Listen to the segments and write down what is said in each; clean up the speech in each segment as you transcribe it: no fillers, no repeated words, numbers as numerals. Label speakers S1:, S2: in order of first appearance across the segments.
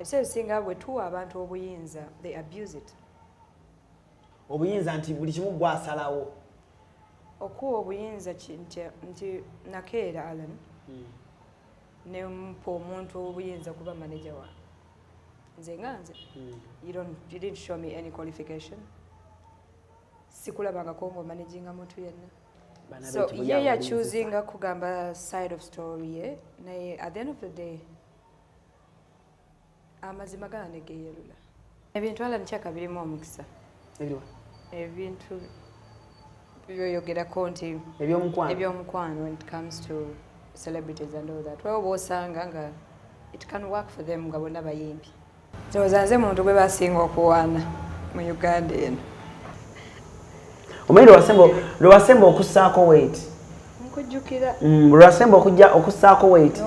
S1: ebiseera ebisinga bwe tuwa abantu obuyinza they abuse it.
S2: Obuyinza nti buli kimu gwasalawo.
S1: Okuwa obuyinza nti nakeera Alan ne mpa omuntu obuyinza kuba manager wa nze nga nze you didn't show me any qualification. Sikulabangako ng'omanaginga muntu yenna. So ye yachuzinga kugamba side of story ye naye at the end of the day amazima ganegeerula ebintu ala nchaka birimu omukisa ebintu byoyogerako nti ebyomukwano when it comes to celebrities and all that well osanga nga it can work for them nga bonna bayimbi nze muntu gwe basinga okuwaana mu Uganda eno.
S2: Omanyi lwasemba okussaako weight.
S1: Nkujjukira.
S2: Lwasemba okussaako weight.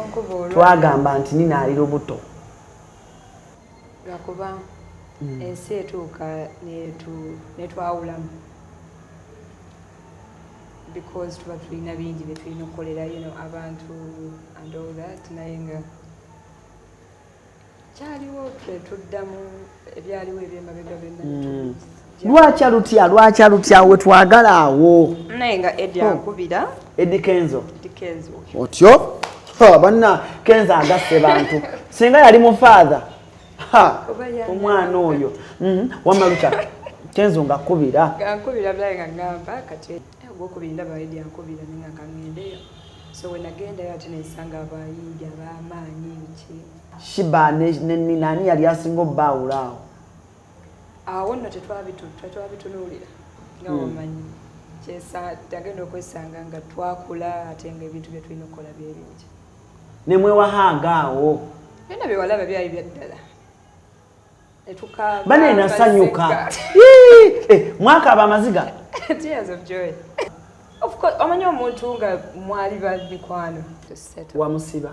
S2: Twagamba nti nina ali lubuto.
S1: Lwakuba ensi etuuka netwawulamu. Because tuba tulina bingi bye tulina okukolera abantu and all that naye nga kyaliwo tuddamu ebyaliwo ebyemabega byonna.
S2: Lwaki alutya we twagala awo.
S1: Naye nga Eddie akubira.
S2: Eddie Kenzo.
S1: Otyo?
S2: Banna Kenzo agasse bantu. Singa yali mu father. Omwana oyo. Wamaluka. Kenzo ngakubira.
S1: Ngakubira byaye nga ngamba kati ogwokubira ndaba Eddie akubira ninga kangendeyo. So when agenda ate nesanga abayimbi ab'amaanyi biki.
S2: Shiba nani yali asinga obbawulaawo.
S1: Awo nno tetwabitunuulira nga wamanyi kyesa tagenda okwesanga nga twakula ate nga ebintu bye tulina okukola byebingi
S2: nemwewahanga awo
S1: byonna byewalaba byali byaddala
S2: bane nasanyuka mwakaaba amaziga
S1: tears of joy of course omanyi omuntu nga mwali bamikwano
S2: wamusiba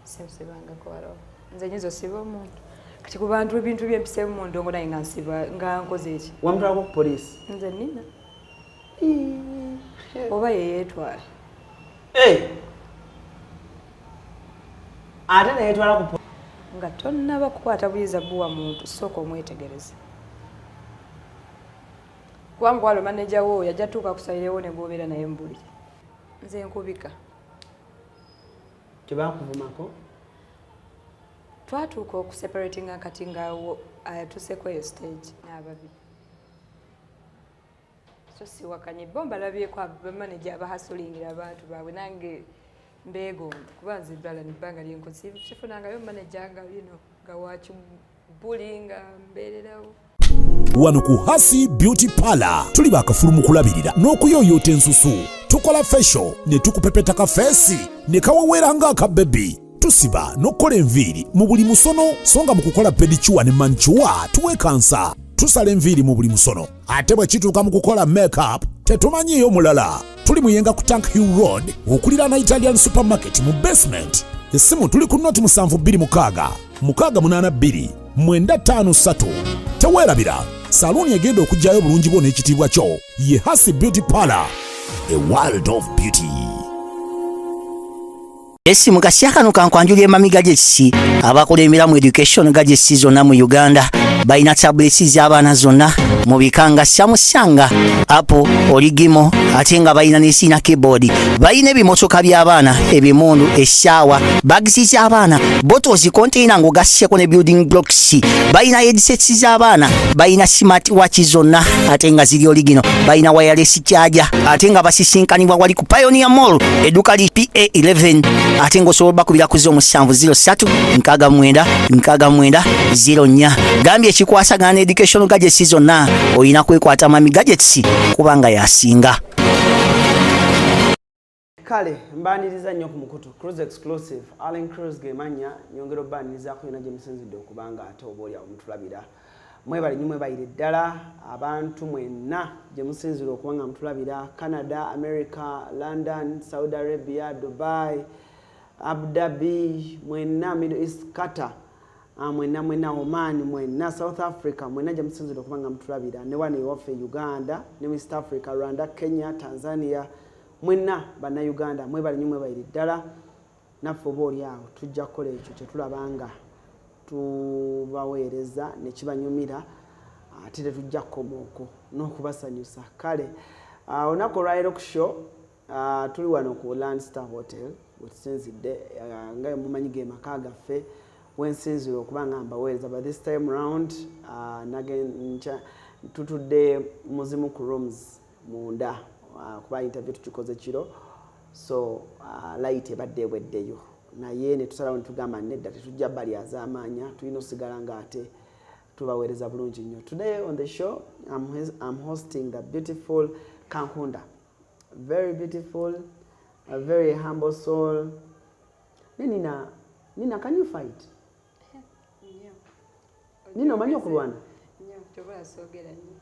S1: semusibangako waliwo nze nyiza osiba omuntu kati ku bantu ebintu byempiseemu mu ndongo naye nga nsiba nga nkoze eki
S2: wamutwalako ku poliisi
S1: nze nina oba yeyeetwala
S2: ate neyetwala ku poliisi
S1: nga tonnaba kukwata buyinza buwa muntu sooka omwetegereze kuba mukwalo maneja wo yajja tuuka kusalirewo ne bw'obeera naye mbuli nze nkubika
S2: tebakuvumako
S1: twatuuka okuseparatinga kati nga ayatuuseko eyo stage n'ababiri so siwakanye bo mbalabyeko abamaneja abahasulingira abantu baabwe nange mbeegomba kuba nze ddala nebbanga lyenkozi sifunangayo maneja nga nga wakibuli nga mbeererawo.
S3: Wano ku Hasi Beauty Parlor tuli bakafulu mu kulabirira n'okuyooyoota ensusu tukola facial ne tukupepeta ka feesi ne kawawera nga baby. Tusiba n'okukola enviiri mu buli musono songa mu kukola pedicure ne manicure tuwekansa tusala enviiri mu buli musono ate bwe kituuka mu kukola makeup tetumanyiyo mulala. Tuli muyenga ku Tank Hill Road okuliraana Italian Supermarket mu basement. Essimu tuli ku noti 72 682 953. Teweerabira saluuni egenda okujjayo bulungi bwo n'ekitiibwa kyo ye Hasi Beauty Parlor, a world of beauty.
S4: Esimu kasiakano kankwanjulye mami gadgets abakola emiramu education gadgets zonna mu Uganda balina tablets z'abaana zonna mu bikanga Samsung, Apple, Origimo ate nga balina n'esina keyboard. Balina ebimotoka by'abaana, ebimundu, essaawa, bags z'abaana, bottles container ng'ogasseko ne building blocks. Balina headsets z'abaana, balina smart watch zonna ate nga ziri Origino. Balina wireless charger ate nga basisinkanibwa wali ku Pioneer Mall edduka li PA11 ate ng'osobola bakubira ku 0703696904. Gambye ekikwasagana ne education gadgets zonna oyina kwekwata mami gadgets kubanga yasinga.
S2: Kale mbaniriza nnyo ku mukutu Cruise Exclusive Allen Cruise gemanya nyongero banirizaako yona gye musinzidde okubanga ate oba oli awo mutulabira mwebale nnyo mwebayire ddala abantu mwenna gye musinzira okuba nga mutulabira Canada, America, London, Saudi Arabia, Dubai, Abu Dhabi, mwenna Middle East, Qatar, mwenna Oman, mwenna South Africa, mwenna gye musinzira okuba nga mutulabira ne wano ewaffe Uganda ne West Africa, Rwanda, Kenya, Tanzania, mwenna banna Uganda mwebale nnyo mwebayire ddala naffe oba oli awo tujja kukola ekyo kye tulabanga tubaweereza ne kibanyumira ate tetujja kukomaoko n'okubasanyusa kale olunaku olwaleero ku show tuli wano ku Landstar Hotel wetusinzidde nga mumanyi ge maka gaffe wensinzire okuba nga mbaweereza but this time round tutudde muzimu ku rooms munda kuba interview tukikoze kiro so light ebadde eweddeyo naye ne tusalawo ne tugamba nedda tetujja bali azaamaanya tulina osigala nga ate tubaweereza bulungi nnyo. Today on the show I'm hosting the beautiful Kankunda, very beautiful, a very humble soul. Nina, can you fight?
S1: Yeah.
S2: Nina omanyi okulwana?
S1: Yeah, tobola sogera nnyo.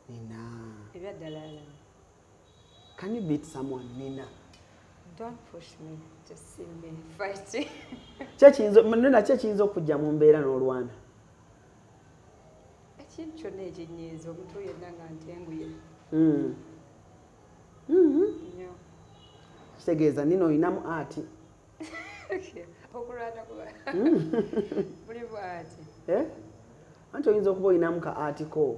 S2: Nina.
S1: Ebyaddala.
S2: Can you beat someone, Nina?
S1: Don't push me, just see me fighting.
S2: Nina kyekiyinza okujja mu mbeera n'olwana?
S1: Ekintu kyonna ekinyiiza omuntu yenna nga ntenguye.
S2: Kitegeeza Nina olinamu ati?
S1: Okulwana kuba buli bw'ati.
S2: Anti oyinza okuba olinamu ka article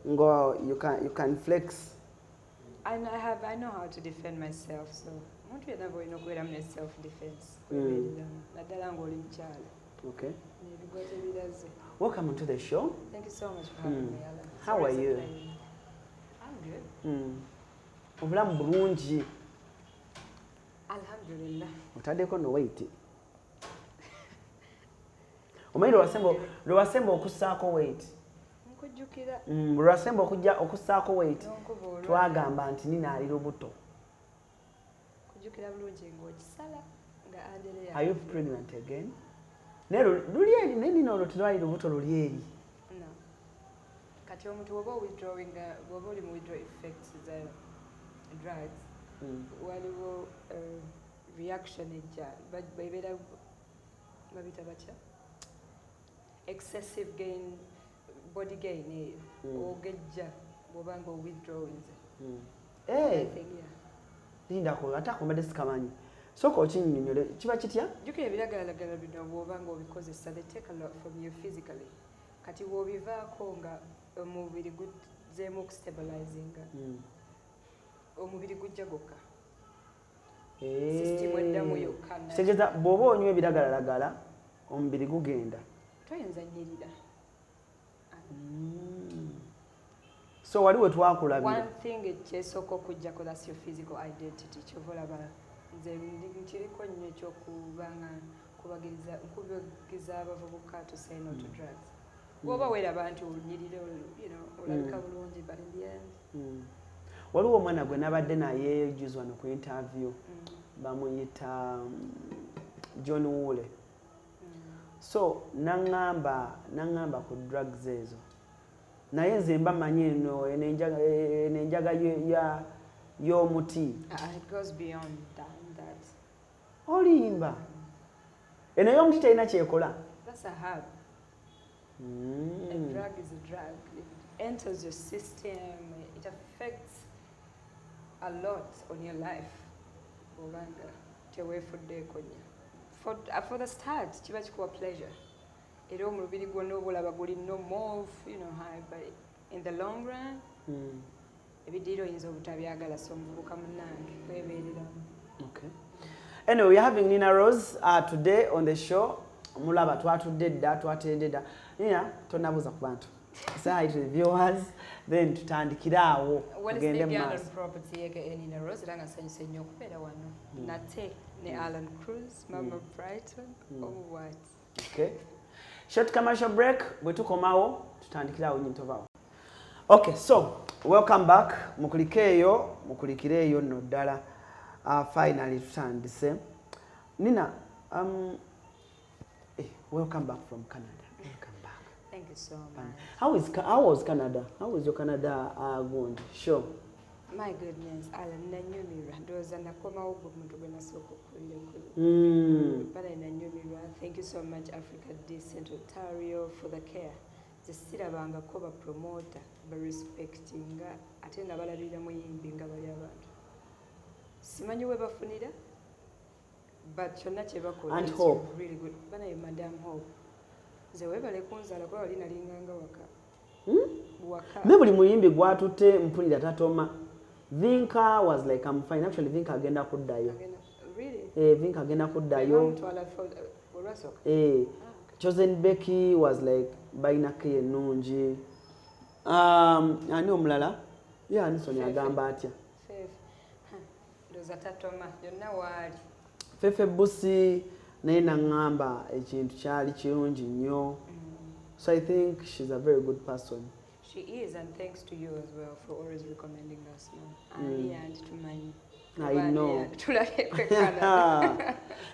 S2: nga you can flex.
S1: I know how to defend myself, so omuntu yenna bw'olina okubeeramu ne self defense. Naddala ng'oli mukyala.
S2: Okay.
S1: N'ebigozo biraze.
S2: Welcome to the show.
S1: Thank you so much for having me, Alan.
S2: How are you?
S1: I'm good.
S2: Obulamu bulungi.
S1: Alhamdulillah.
S2: Otaddeko no weight. Omanyi lwasemba okussaako weight.
S1: Nkujjukira.
S2: Lwasemba okussaako weight. Twagamba nti Nina ali lubuto.
S1: Nkujjukira bulungi ng'okisala nga Andrea.
S2: Are you pregnant again? Luli eri Nina olwo tilwali lubuto luli eri.
S1: No. Kati omuntu bw'oba oli mu withdrawal effects za drugs, waliwo reaction ejja bebeera babita batya excessive gain, body gain eyo ogejja bw'oba nga owithdrawinze.
S2: Lindako ate akombadde sikamanyi. Sooka okinnyonnyole kiba kitya?
S1: Jjukira ebiragalalagala bino bw'oba nga obikozesa they take a lot from you physically. Kati bw'obivaako nga omubiri guzzeemu okustabilizinga omubiri gujja gokka. System eddamu yokka.
S2: Kitegeeza bw'oba onywa ebiragalalagala omubiri gugenda.
S1: Toyinza nnyirira.
S2: So wali we twakulabira.
S1: One thing ekyesooka okujjako that's your physical identity. Kyova olaba nze nkiriko nnyo ekyokuba nga nkubagiriza abavubuka to say no to drugs. Bw'oba weeraba nti onyirire olabika bulungi but in the end.
S2: Waliwo omwana gwe nabadde naye juzi wano ku interview bamuyita John Wule. So nangamba ku drugs ezo naye nze mba manyi eno enenjaga y'omuti.
S1: It goes beyond that.
S2: Olimba eno y'omuti terina kyekola.
S1: That's a herb. A drug is a drug. It enters your system. It affects a lot on your life. For the start, kiba kikuwa pleasure. Era omubiri gwonna oba olaba guli no more, high, but in the long run, ebidiiro oyinza obutabyagala so omuvubuka munnange kwebeereramu.
S2: Okay. Anyway, we're having Nina Rose today on the show. Mulaba twatudde dda twatedde dda. Nina tonabuuza ku bantu. Say hi to the viewers, then tutandikire awo tugende mu maaso.
S1: Property aka Nina Rose era nga nsanyuse nnyo okubeera wano. Nate ne Alan Cruz, Mama Brighton, White.
S2: Okay. Short commercial break, bwe tukomawo tutandikire awo nyintovaawo. Okay, so welcome back. Mukulikireeyo nno ddala. Finally tutandise. Nina, welcome back from Canada. Welcome back.
S1: Thank you so much.
S2: How was Canada? How was your Canada going? Sure.
S1: My goodness, Alan nanyumirwa ndowooza nakomawo gwe muntu gwe nasooka okulirekulu. But nanyumirwa. Thank you so much Africa Decent Ontario for the care. Sirabangako ba promoter ba respectinga ate nabalabira muyimbi nga bali abantu. Simanyi we bafunira but kyonna kye bakola
S2: And
S1: is
S2: Hope.
S1: really good. Banaye Madam Hope. Nze weebale kunzaala kuba wali nalinganga waka. Waka.
S2: Me buli muyimbi gwatutte mpulira tatoma. Vinka was like I'm fine. Actually Vinka agenda kuddayo.
S1: Really?
S2: Vinka agenda kuddayo.
S1: Okay.
S2: Chosen Becky was like baina ke nungi. Ani omulala? Yeah, Anisoni agamba atya.
S1: Ndoza tatoma yonna waali.
S2: Fefe Busi naye nangamba ekintu kyali kirungi nnyo. So I think she's a very good person.
S1: She is, and thanks to you as well for always recommending us. And to mine.
S2: I know.
S1: To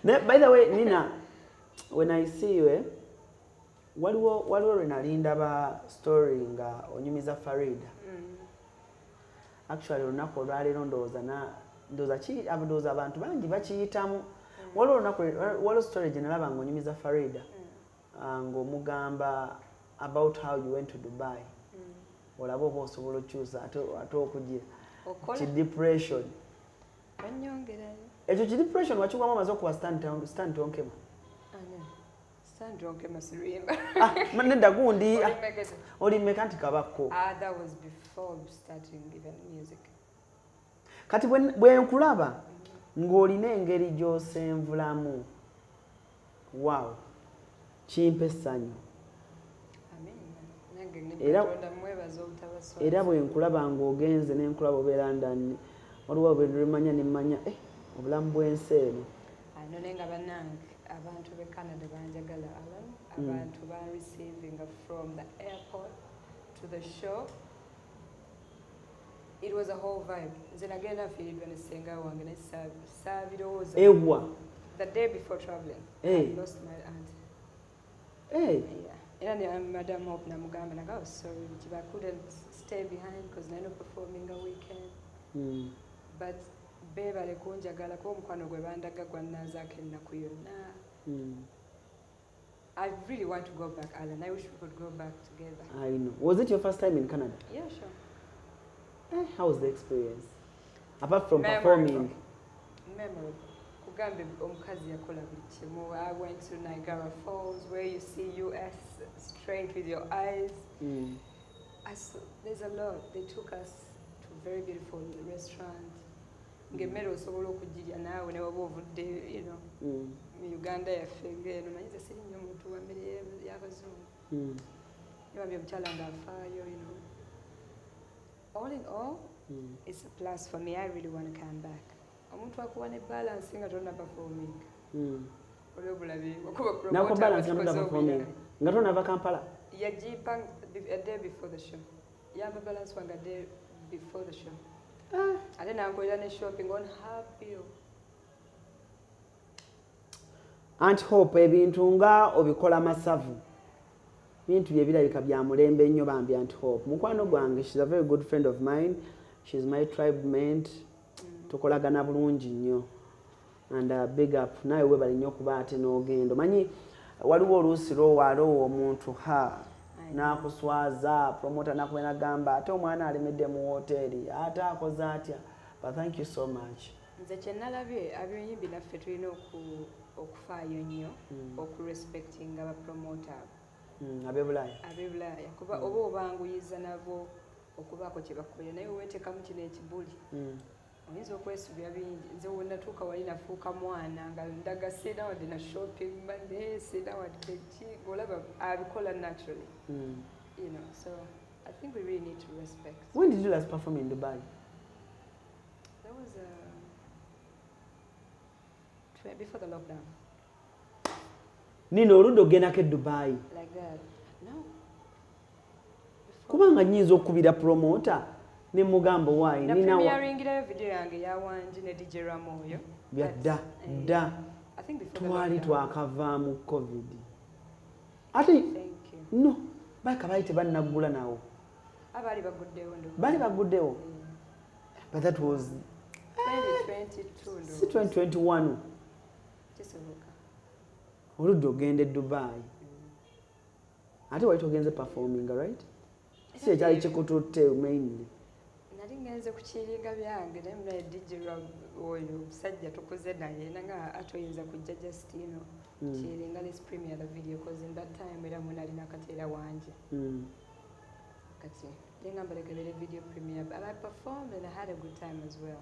S2: By the way, Nina, when I see you, waliwo lwe nalinda ba story nga onyumiza Farida. Actually olunaku olwaleero ndowooza abantu bangi bakiyitamu. Waliwo story gye nalaba nga onyumiza Farida ng'omugamba about how you went to Dubai. Olaba oba osobola okyusa ate okugira ki depression. Ekyo ki depression wakigwamu amaze okuba stand tonkema. Nedda gundi olimmeka nti kabakko.
S1: That was before starting even music.
S2: Kati bwe nkulaba ng'olina engeri gy'osenvulamu. Wow. Kimpa essanyu. Era bwe nkulaba ng'ogenze ne nkulaba obeera London waliwo bwemanya ne mmanya obulamu bw'ensi eno.
S1: Naye nga bannange abantu b'e Canada banjagala Alan. Abantu ban receiving from the airport to the show. It was a whole vibe. Nze nagenda fiiridwa ne ssenga wange ne saabirowooza.
S2: Ewa.
S1: The day before traveling, I lost my aunt. Yeah. And Madam Hope namugamba like I was sorry but I couldn't stay behind because I not performing a weekend. But bebale kunjagala ko omukwano gwe bandaga gwannazaako ennaku yonna. I really want to go back, Alan. I wish we could go back together.
S2: I know. Was it your first time in Canada?
S1: Yeah, sure.
S2: How was the experience? Apart from performing?
S1: Memorable. Kugambe omukazi yakola buli kimu. I went to Niagara Falls where you see US straight with your eyes. There's a lot. They took us to a very beautiful restaurant. Ngemmere osobola okugirya naawe ne waba ovudde, you know, mu Uganda yaffe ng'eno naye nze siri nnyo omuntu wa mmere y'abazungu. Yabambye omukyala ng'afaayo, you know. All in all, it's a plus for me. I really want to come back. Omuntu akuwa ne balance nga tonna performing. Oli obulabe okuba promoter.
S2: Nako balance nga tonna performing. Nga tonna va Kampala.
S1: Yajipa a day before the show. Yamba balance wanga a day before the show. Ate nankolera ne shopping on happy.
S2: Aunt Hope ebintu nga obikola masavu. Bintu byebirabika bya mulembe nnyo bambi Aunt Hope. Mukwano gwange, she's a very good friend of mine. She's my tribe mate. Tukolagana bulungi nnyo. And big up. Nawe webali nnyo kuba ate n'ogendo. Manyi waliwo oluusi lwowaloowa omuntu n'akuswaza promoter nakwena gamba ate omwana alemedde mu hoteri ate akoze atya. But thank you so much.
S1: Nze kye nalabye abayimbi naffe tulina okufaayo nnyo okurespectinga abapromota ab'ebulaaya kuba oba obanguyiza nabo okubaako kye bakolera naye weeteekamu kino ekibuli oyinza okwesubya bingi. Nze wennatuuka wali nafuuka mwana nga ndaga sirina wadde na shopping mbadde sirina wadde ki olaba abikola naturally. You know, so I think we really need to respect.
S2: When did you last perform in Dubai?
S1: That was before the lockdown.
S2: Nino oludde ogendako e Dubai.
S1: Like that. No.
S2: Kubanga nnyinza okubira promoter ne mugamba waayi
S1: nina premieringira video yange ya Wanji ne DJ Ramoyo.
S2: Byadda dda.
S1: I think before
S2: twali twakavaamu COVID. Ate no baka bayite bannaggula nawo.
S1: Abali baguddewo ndo.
S2: Bali baguddewo. But that was
S1: 2022 ndo.
S2: 2021.
S1: Kisoboka.
S2: Oludde ogende Dubai. Ate wali togenze performing, right? Si ekyali kikututte mainly.
S1: nali ngenze ku kiringa byange naye muna edijirwa oyo omusajja tukuze naye nanga atoyinza kujja just kiringa let's premiere the video because in that time era muna alina akateera wanje kati ngamba lekebere video premiere but I performed and I had a good time as well.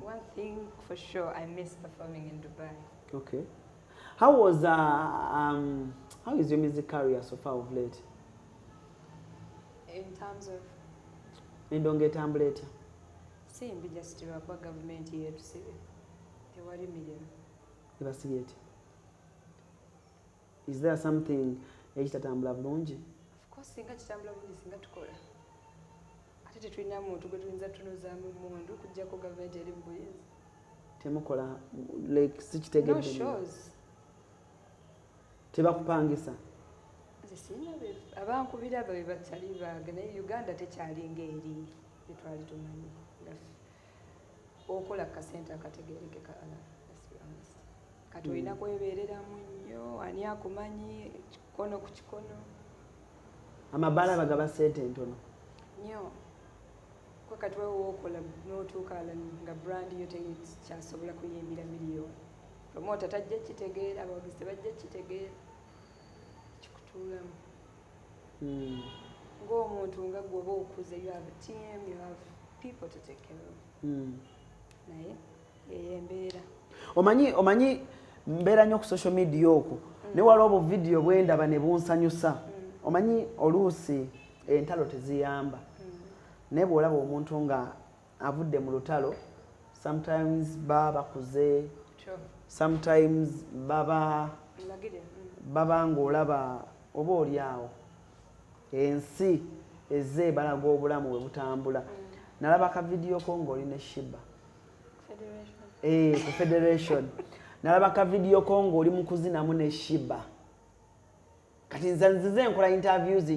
S1: One thing for sure, I miss performing in Dubai.
S2: Okay. How is your music career so far of late?
S1: In terms of
S2: Indongetambulate.
S1: simbi just about government here to see tewali mirimu.
S2: Investigate. Is there something ekitatambula bulungi?
S1: Of course singa kitambula bulungi singa tukola. Ate tetulina muntu gwe tuyinza tunuzaamu mundu kujjako government eri mu buyinza.
S2: Temukola like sikitegedde.
S1: No shows.
S2: Tebakupangisa.
S1: Sina abankubira babe batali baage naye Uganda tekyali ngeri etwali tumanyi okola kasente akategereke kala kati olina kwebereramu nnyo ani akumanyi kikono ku kikono
S2: Amabala bagaba sente ntono
S1: nnyo kwa kati wewe okola n'otuuka nga brand yo tekyasobola kuyimbira miliyoni promoter tajja kitegeera abawagizi tebajja kitegeera ng'omuntu nga gwoba okuze you have a team, you have people to take care of. Naye eyo embeera.
S2: Omanyi mbeera nnyo ku social media okwo ne waliwo video bwendaba ne bunsanyusa. Omanyi oluusi entalo teziyamba. Naye bw'olaba omuntu nga avudde mu lutalo sometimes baba bakuze sometimes baba ng'olaba oba oli awo ensi ezze balaga obulamu bwe butambula. Nalaba ka video ko ng'oli ne Shiba ku Federation. Nalaba ka video ko ng'oli mu kuzinamu ne Shiba. Kati nzize nkola interviews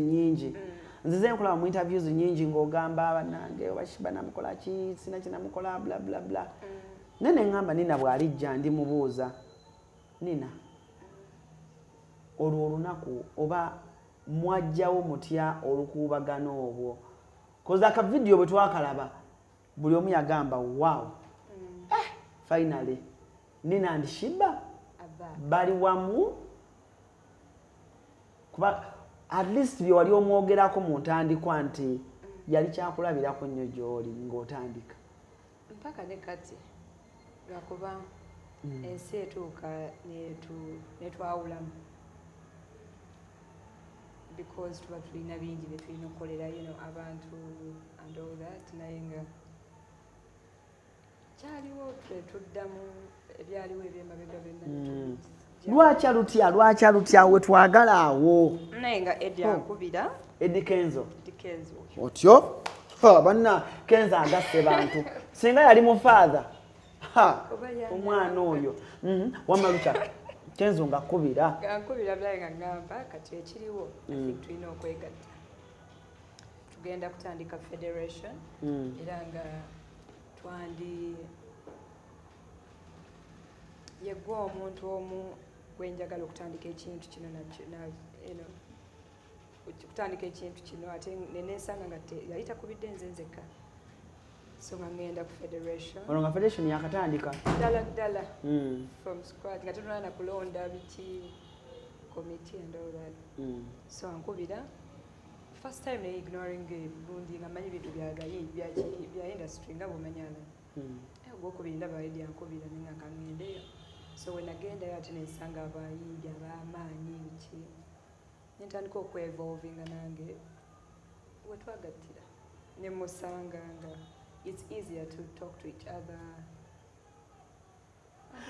S2: nyingi ng'ogamba bannange oba Shiba namukola ki sina kinamukola bla bla bla. Nene ngamba Nina bw'alijja ndi mubuuza Nina olwo olunaku oba mwajjawo mutya olukuubagano obwo koza aka video bwe twakalaba buli omu yagamba wow finally Nina and Shiba bali wamu kuba at least bye wali omwogerako mu ntandikwa nti yali kyakulabirako nnyo gy'oli ng'otandika
S1: mpaka ne kati lwakuba ensi etuuka netwawulamu because tuba tulina bingi bye tulina okukolera abantu and all that naye nga kyaliwo tuddamu ebyaliwo ebyemabega byonna
S2: lwaki alutya we twagala awo
S1: naye nga Eddie akubira
S2: Eddie Kenzo
S1: otyo
S2: banna Kenzo agasse bantu singa yali mu father omwana oyo wamaluka Kenzo ngakubira
S1: byaye nga ngamba kati ekiriwo I think tulina okwegatta tugenda kutandika Federation era nga yegwa omuntu omu gwenjagala okutandika ekintu kino kutandika ekintu kino ate neneesanga nga yali takubidde nze nzekka so nga ngenda ku Federation
S2: ono nga Federation yakatandika
S1: ddala from scratch nga tunula na kulonda biki committee and all that so ankubira first time ne ignoring bundi nga manyi bintu bya industry nga bumanyana gwokubiri ndaba Eddie ankubira nenga kangendeyo so when agendayo ate nensanga abayimbi ab'amaanyi biki nentandika okwevolvinga nange wetwagattira nemusanga nga it's easier to talk to each other.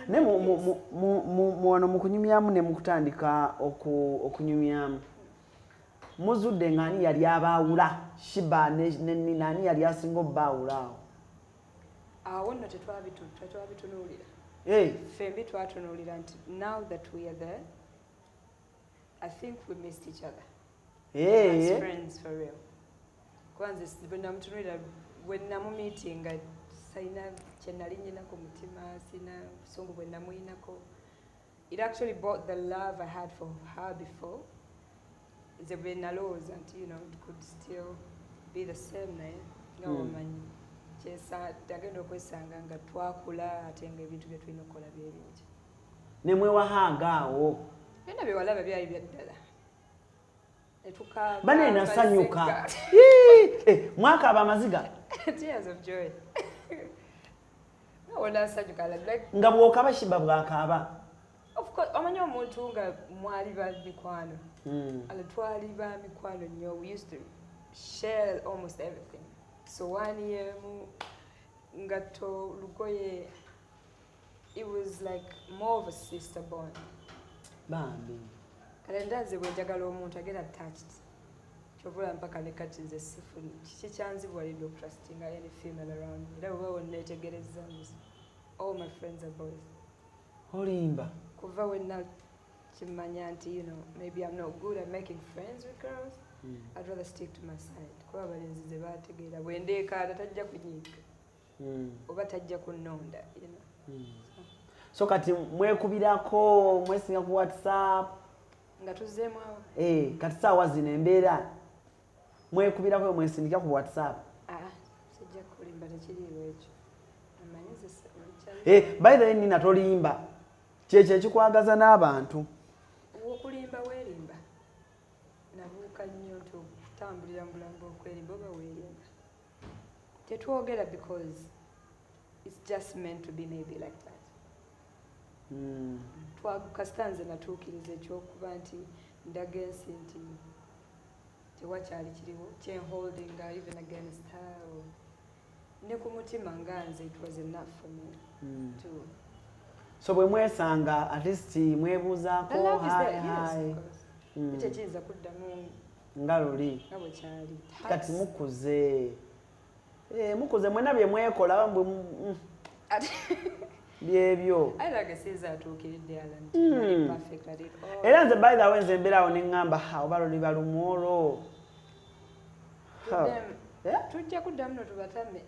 S2: Ne muwano mukunyumyamu ne mukutandika okunyumyamu muzudde ng'ani yali abaawula Shiba ne Nina ani yali asinga obbaawula
S1: awo nno tetwabitunuulira fembi twatunuulira nti now that we are there I think we missed each other as friends for real kwanza bwenamutunuulira bwenamumeetinga sayina kyenali nyinako mutima sina busungu bwenamuyinako it actually brought the love I had for her before nze bwe nalowooza nti it could still be the same naye nga wamanyi kyesa tagenda okwesanga nga twakula ate nga ebintu bye tulina okukola byebingi
S2: ne mwewahangaawo
S1: byonna byewalaba byali bya ddala
S2: bane nasanyuka mwakaaba amaziga
S1: tears of joy wona nsanyuka like
S2: nga bwokaba Shiba bwakaaba
S1: of course omanyi omuntu nga mwali ba mikwano ala twali ba mikwano nnyo we used to share almost everything so one year ngato lugoye it was like more of a sister bond
S2: bambi
S1: kale ndaze bwe njagala omuntu agenda attached kyovula mpaka ne kati nze sifuni kiki kyanzibwalidde okutrustinga any female around me era bwe neetegereza all my friends are boys
S2: olimba
S1: kuva wenna kimanya nti you know maybe I'm not good at making friends with girls I'd rather stick to my side kuba abalenzi ze baategeera bwe ndeekaada tajja kunyiiga oba tajja kunnonda you know
S2: so kati mwekubirako mwesinga ku WhatsApp
S1: nga tuzzeemu awo
S2: kati saawa zino embeera mwekubirako mwesindika ku WhatsApp
S1: sijja kulimba tekiriiwo ekyo amanyi
S2: by the way nina tolimba kyekyo ekikwagaza n'abantu
S1: okulimba weerimba nabuuka nnyo nti okutambulira mu bulambu okwerimba oba weerimba tetwogera because it's just meant to be maybe like that kasita nze natuukiriza ekyokuba nti ndaga ensi nti tewakyali kiriwo kyenholdinga even against her ne ku mutima nga nze it was enough for me too.
S2: So bwe mwesanga at least mwebuuzaako hai
S1: tekiyinza kuddamu
S2: nga luli
S1: nga bwe kyali
S2: kati mukuze mwena bye mwekola byebyo era nze by the way nze mbeerawo ne ŋŋamba oba luli balumwolo
S1: tujja kuddamu no tubatame.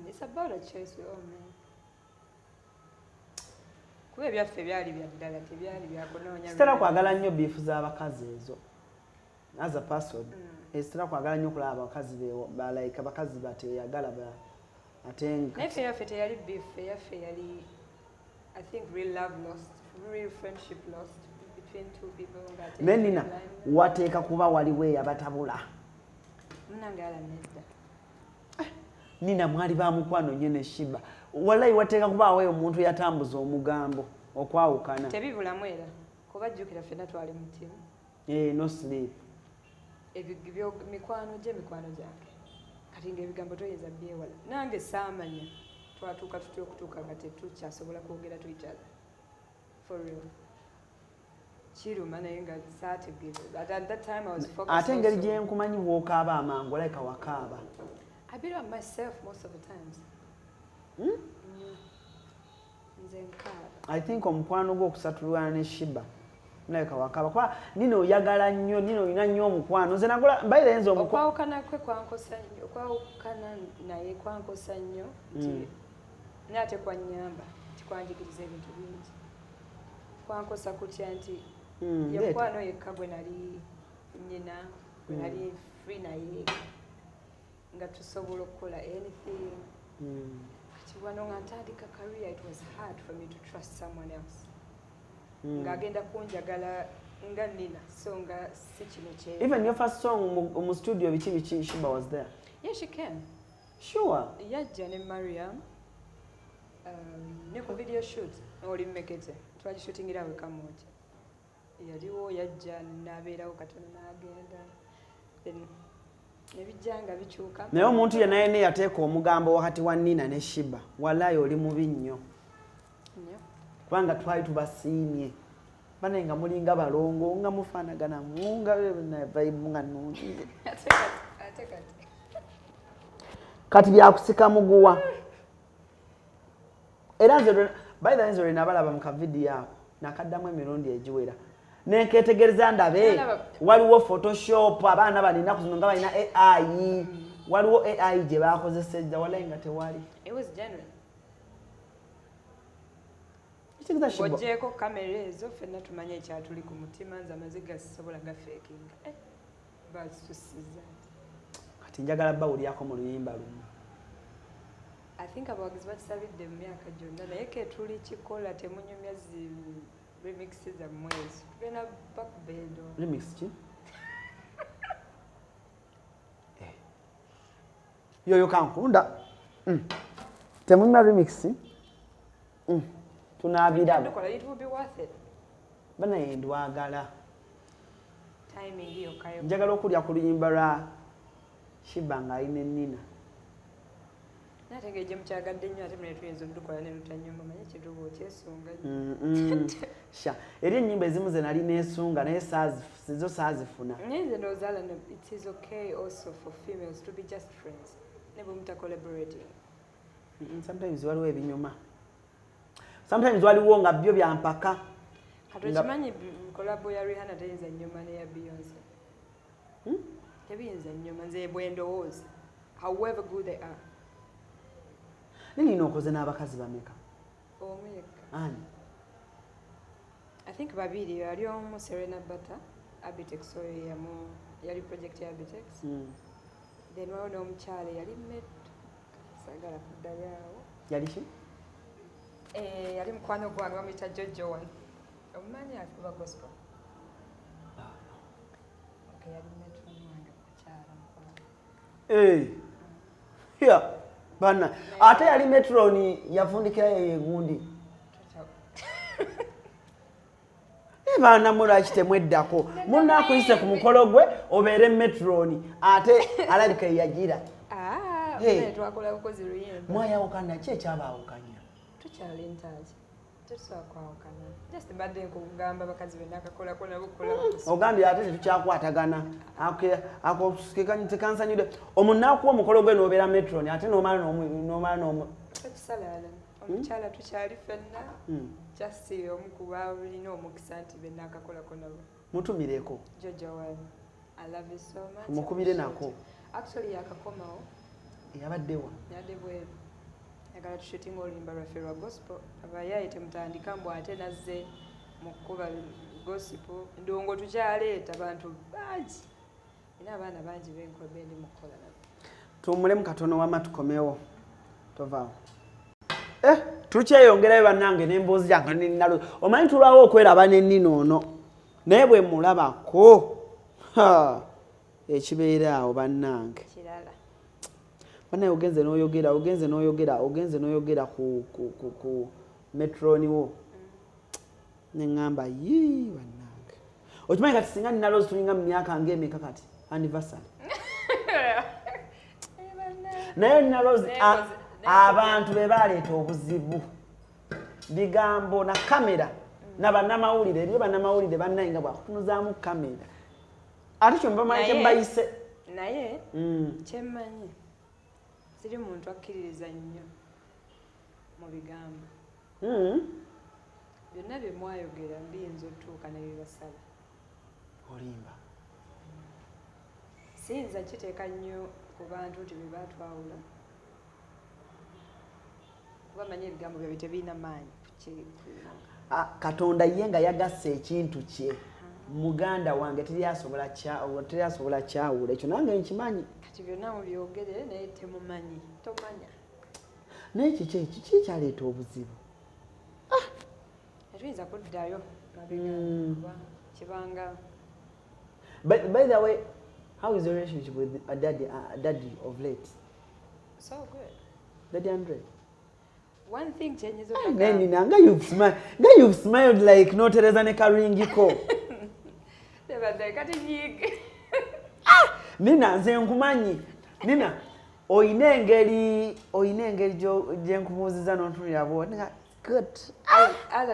S1: It's about a choice we all make. Kuba ebyaffe byali bya ddala tebyali byakunoonya.
S2: Sitera kwagala nnyo biifu z'abakazi ezo as a person. Sitera kwagala nnyo okulaba abakazi like abakazi bateyagala atenga.
S1: Neffe yaffe teyali biifu yaffe yali I think real love lost, real friendship lost between two people.
S2: Menina wateeka kuba waliwo eyabatabula.
S1: Munange ala nedda.
S2: Nina mwali ba mukwano nnyo ne Shiba. Wallahi wateeka kubaawo omuntu yatambuza omugambo okwawukana.
S1: Tebibulamu era kuba jjukira ffenna twali mu ttiimu.
S2: No sleep.
S1: Ebyo mikwano gyange. Kati ng'ebigambo toyinza byewala. Nange saamanya twatuuka tutya okutuuka nga tetukyasobola kwogera to each other. For real. Kiruma naye nga saategeera. At that time I was focused.
S2: Ate engeri gye nkumanyi bw'okaaba amangu like wakaaba.
S1: I beat up myself most of the times.
S2: I think omukwano gwo okusatulwana ne Shiba like wakaaba kuba nino oyagala nnyo nino olina nnyo omukwano nze nagola mbaire enzo
S1: okwawukana kwe kwankosa nnyo okwawukana naye kwankosa nnyo nti nate kwannyamba tikwanjigiriza ebintu bingi kwankosa kutya nti yemukwano yekka gwe nali nyina gwe nali free naye nga tusobola okukola anything kati wano nga ntandika career it was hard for me to trust someone else ng'agenda kunjagala nga nina so nga si kino kye
S2: even your first song mu studio biki Shiba was there?
S1: Yeah, she came.
S2: Sure.
S1: Yajja ne Mariam ne ku video shoot oli mmekete twali shooting irawe kamoja yaliwo yajja nabeerawo katono n'agenda then nebijjanga bikyuka
S2: naye omuntu yenna yateeka omugambo wakati wa Nina ne Shiba wallahi oli mubi nnyo kubanga twali tubasiimye bane nga mulinga balongo nga mufaanagana munga vibe nga nnungi kati byakusika muguwa era nze by the way nabalaba mu kavidiyo ako nakaddamu emirundi egiwera nenketegereza ndabe waliwo photoshop abaana balinaku zino nga balina AI waliwo AI gye bakozesejja wallahi nga tewali.
S1: It was genuine.
S2: Wajeko
S1: kamera ezo ffenna tumanye ekyatuli ku mutima nze amaziga sisobola gafeekinga basusiza
S2: tinjagala bawulyako mu luyimba lumu.
S1: I think abawagizi bakisabidde mu myaka gyonna naye ke tuli kikola temunyumya zi remixes zammwe ezo tugenda bakubeedo.
S2: Remix ki? Yoyo kankunda. Temunyumya remix? Tunaabiraba.
S1: It will be worth it.
S2: Banaye ndwagala.
S1: Timing yokka yo.
S2: Njagala okulya ku luyimba lwa Shiba nga alina ennina.
S1: Nategeeje mukyagadde nnyo ate mune tuyinza odukola ne lutanyuma manye kituba okyesunga.
S2: Sha eri ennyimba ezimu ze nali neesunga naye sizo saazifuna.
S1: Nze ndowooza it is okay also for females to be just friends. Ne bwe muta collaborating.
S2: Sometimes waliwo ebinyuma. Sometimes waliwo nga byo bya mpaka.
S1: Katokimanyi kolabo ya Rihanna teyinza nnyuma ne ya Beyonce. Tebiyinza nnyuma nze bwe ndowooza. However good they are.
S2: Nini okoze n'abakazi bameka?
S1: Omuyeka.
S2: Ani?
S1: I think babiri yali omu Serena Butter, Abitex oyo yali project ya Abitex. Then waliwo n'omukyala yali met sagala kuddayo awo.
S2: Yali ki?
S1: Yali mukwano gwange bamuyita Jojo One. Omumanyi akuba gospel. Okay, yali metro wange mukyala mukwano.
S2: Yeah. Bana ate yali metroni yafundikira yeye gundi. Bana mulaki temweddako. Munna akuyise ku mukolo gwe obeere metroni ate alabika yagira.
S1: Twakola bukozi luyimba.
S2: Mwayawukana ki ekyabaawukanya?
S1: Tukyali ntaazi. Tetusakwawukana. Just badde nkugamba bakazi bonna akakolako nabo kukola.
S2: Ogambye ate tetukyakwatagana. Tekansanyiridde. Omunaku omukolo gwe n'obeera metroni ate n'omala n'omu.
S1: Tetusalala. Omukyala tukyali ffenna. Just omu ku balina omukisa nti benna akakolako nabo.
S2: Mutumireko.
S1: Jojo One. I love you so much.
S2: Mukubire nako.
S1: Actually yakakomawo.
S2: Yabaddewa.
S1: Yadde bwe. Yagala tushutinga oluyimba lwaffe lwa gospel. Abayaye temutandika mbu ate nazze mu kkuba gospel. Ndongo tukyaleeta bantu bangi. Ina abaana bangi benkobe ndi mukola nabo.
S2: Tumulemu katono wama tukomewo. Tovaawo. Tukyeyongerayo bannange n'emboozi yange n'ennalo. Omanyi tulwawo okweraba n'ennino ono. Naye bwe mulabako. Ekibeera awo bannange.
S1: Kirala.
S2: Banaye ogenze n'oyogera ku metroni wo. Neŋŋamba bannange. Okimanyi kati singa nnalo tulinga mu myaka ng'emeka kati anniversary. Naye nnalo abantu be baleeta obuzibu. Bigambo na kamera na bannamawulire ebyo bannamawulire bannaye nga bwakutunuzaamu kamera. Ate kyo mbamanyi kye mbayise.
S1: Naye kyemmanyi siri muntu akkiririza nnyo mu bigambo. Byonna bye mwayogera mbiyinza otuuka ne bibasala.
S2: Olimba.
S1: Siyinza kiteeka nnyo ku bantu nti bye baatwawula. Kuba manyi ebigambo byabwe tebirina maanyi.
S2: Katonda ye nga yagasse ekintu kye. Muganda wange teryasobola kyawula ekyo nange nkimanyi.
S1: Kati byonna mubyogere naye temumanyi. Tomanya.
S2: Naye kiki kyaleeta obuzibu?
S1: Tetuyinza kuddayo mabega kibanga.
S2: By the way, how is your relationship with a daddy of late?
S1: So good.
S2: Daddy Andre?
S1: One thing changes
S2: Nina, you've smiled like no Teresa ne Karingiko. Nina, nze nkumanyi. Nina, oyina engeri gye nkubuuziza n'ontunira bw'o. Good.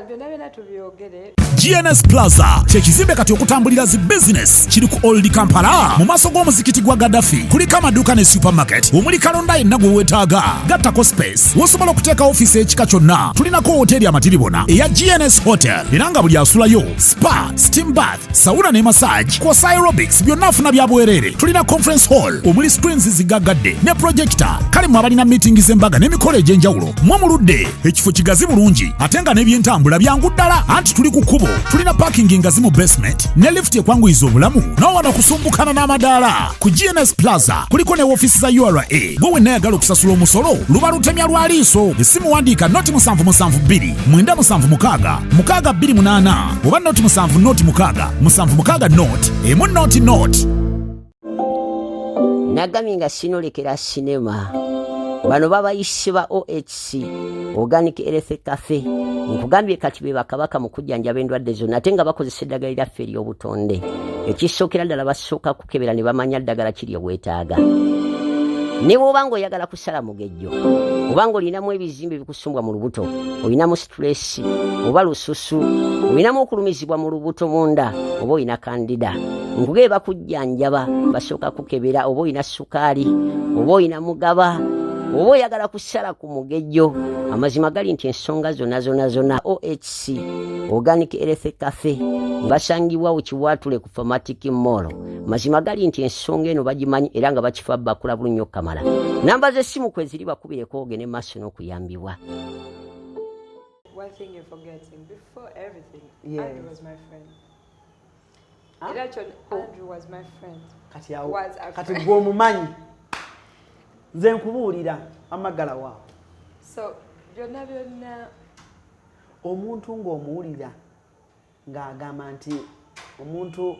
S1: byonna tubyogere.
S3: GNS Plaza kyekizimbe kati okutambulira zi business kiri ku Old Kampala mu maaso g'omuzikiti gwa Gaddafi kuliko amaduuka ne supermarket omuli kalonda yenna gwe weetaaga gattako space wosobola okuteeka ofiisi ekika kyonna. Tulinako hoteri amatiribona eya GNS Hotel era nga buli asulayo spa, steam bath, sauna ne massage kw'ossa aerobics byonna afuna bya bwereere. Tulina conference hall omuli screens zigaggadde ne projector kale mu abalina meeting z'embaga n'emikolo egy'enjawulo mw'omuludde ekifo kigazi bulungi bulungi ate nga n'ebyentambula byangu ddala anti tuli ku kkubo tulina paakingi ngazi mu basement ne lift ekwanguyiza obulamu n'owano kusumbukana n'amadaala ku GNS Plaza kuliko ne woofiisi za URA gwe wenna ayagala okusasula omusolo luba lutemya lwa liiso essimu wandiika noti 772 976 628 oba noti 7 noti 6 7 noti emu noti
S5: nagamye nga sinolekera sinema bano babayise ba OHC Organic Health Cafe nkugambye kati be bakabaka mu kujjanjaba endwadde zonna ate nga bakozesa eddagala lyaffe ery'obutonde ekisookera ddala basooka kukebera ne bamanya ddagala kiri obwetaaga ne bw'oba ng'oyagala kusala mugejjo oba ng'olinamu ebizimbe bikusumbwa mu lubuto olinamu stress oba lususu olinamu okulumizibwa mu lubuto munda oba olina kandida nkugee bakujjanjaba basooka kukebera oba olina sukaali oba olina mugaba oba oyagala kusala ku mugejjo amazima gali nti ensonga zonna OHC Organic Health Cafe basangibwa Kiwatule ku Pharmatic Mall mazima gali nti ensonga eno bagimanyi era nga bakifa bakula bulunyo kamala namba z'essimu kwe ziri bakubireko ogene maaso n'okuyambibwa.
S1: One thing you're forgetting, before everything,
S2: Yes.
S1: Andrew was my friend. Andrew was my friend.
S2: Kati gwe omumanyi nze nkubuulira amagala waawo.
S1: So byonna
S2: omuntu ng'omuwulira ng'agamba nti omuntu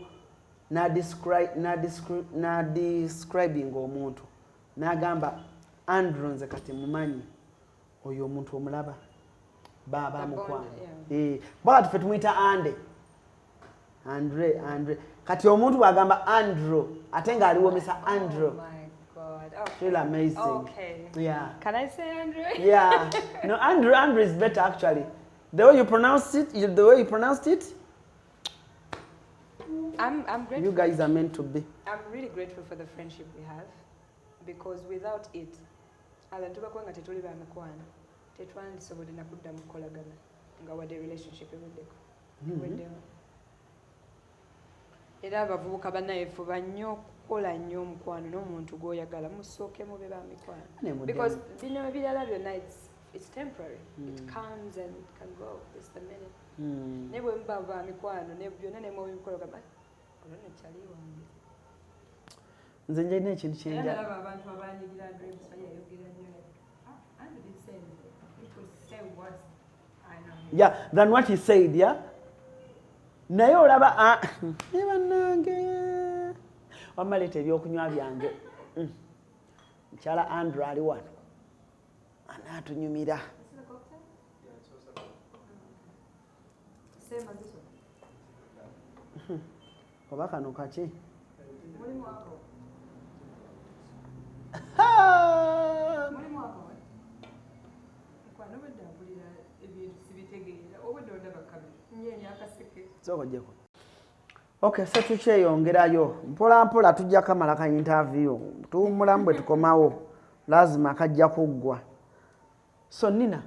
S2: describing omuntu n'agamba Andrew nze kati mumanyi oyo omuntu omulaba baba amukwano bwati ffe tumuyita Andre kati omuntu bw'agamba Andrew ate ng'aliwo Mr. Andrew.
S1: Oh my God. Okay.
S2: Really amazing.
S1: Okay.
S2: Yeah.
S1: Can I say Andrew?
S2: Yeah. No, Andrew is better actually. The way you pronounced it,
S1: I'm grateful.
S2: you guys are meant to be.
S1: I'm really grateful for the friendship we have because without it, abantu bakwanga tetuli ba mikwano. Tetwandisobodde na kuddamu kukolagana nga wadde relationship eweddeko. Weddewo. Era abavubuka bannayefuba nnyo okukola nnyo omukwano n'omuntu gw'oyagala musooke mube ba mikwano. Because bino ebirala byonna it's temporary. It comes and it can go. It's the minute. Ne bwe muba ba mikwano ne byonna ne mubikola gamba olona kyali wange.
S2: Nze njalina ekintu kyenja.
S1: Ndalaba abantu abanyigira dreams bayayogera nnyo. I didn't say anything. It could say worse. I know.
S2: Yeah, than what he said, yeah? Naye olaba ne bannange wamaleeta ebyokunywa byange mukyala Andrew ali wano anaatunyumira.
S1: Same as this one.
S2: Oba kano kaki?
S1: Mulimu wako. Mulimu wako. Mukwano bwe ddambulira ebintu sibitegeera obudde ondaba kabi. Nyeenya akaseke.
S2: Zokojjeko. Okay, so tukyeyongerayo mpola mpola tujja kamala ka interview tuwummulamu bwe tukomawo lazima kajja kuggwa. So Nina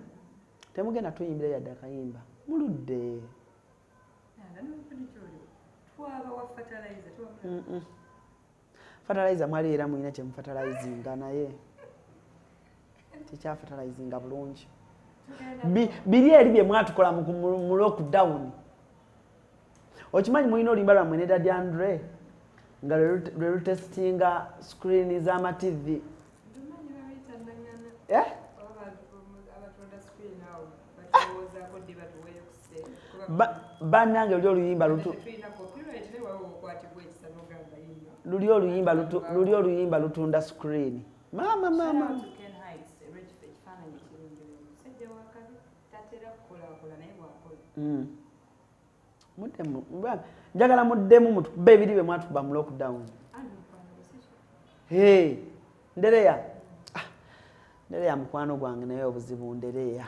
S2: temugenda tuyimbira yadde akayimba muludde. Fertilizer mwali era muyina kyemufertilizinga naye tekyafertilizinga bulungi. Biri eri bye mwatukola mu lockdown. Okimanyi mulina oluyimba lwammwe ne Daddy Andre nga lwe lutestinga screen z'ama TV. Bannange luli oluyimba lutunda screen. Mama. Njagala muddemu mutukuba ebiri bye mwatukuba mu lockdown. Ndereya. Ndereya mukwano gwange naye obuzibu Ndereya.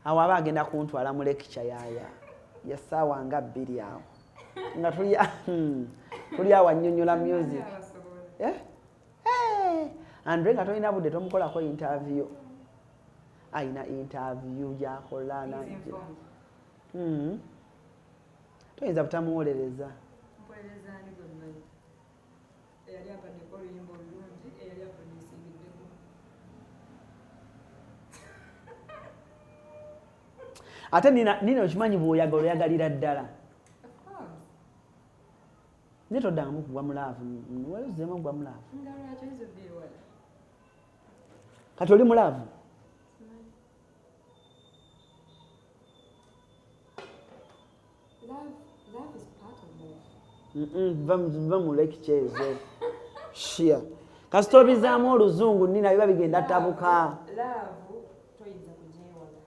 S2: Awo aba agenda kuntwala mu lecture ya ssaawa nga 2 awo. Nga tuli awo annyonnyola music. Andre nga tolina budde tomukolako interview. Ayina interview gy'akola najja. Toyinza butamuwolereza. ate nina okimanyi bw'oyagala oyagalira ddala naye toddangamu kugwa mulaavu walizeemu ogwa mulaavu kati oli mulaavu va mu lecture ezo shia kasita obizaamu oluzungu nina biba bigenda tabuka
S1: laavu toyinza kugyewala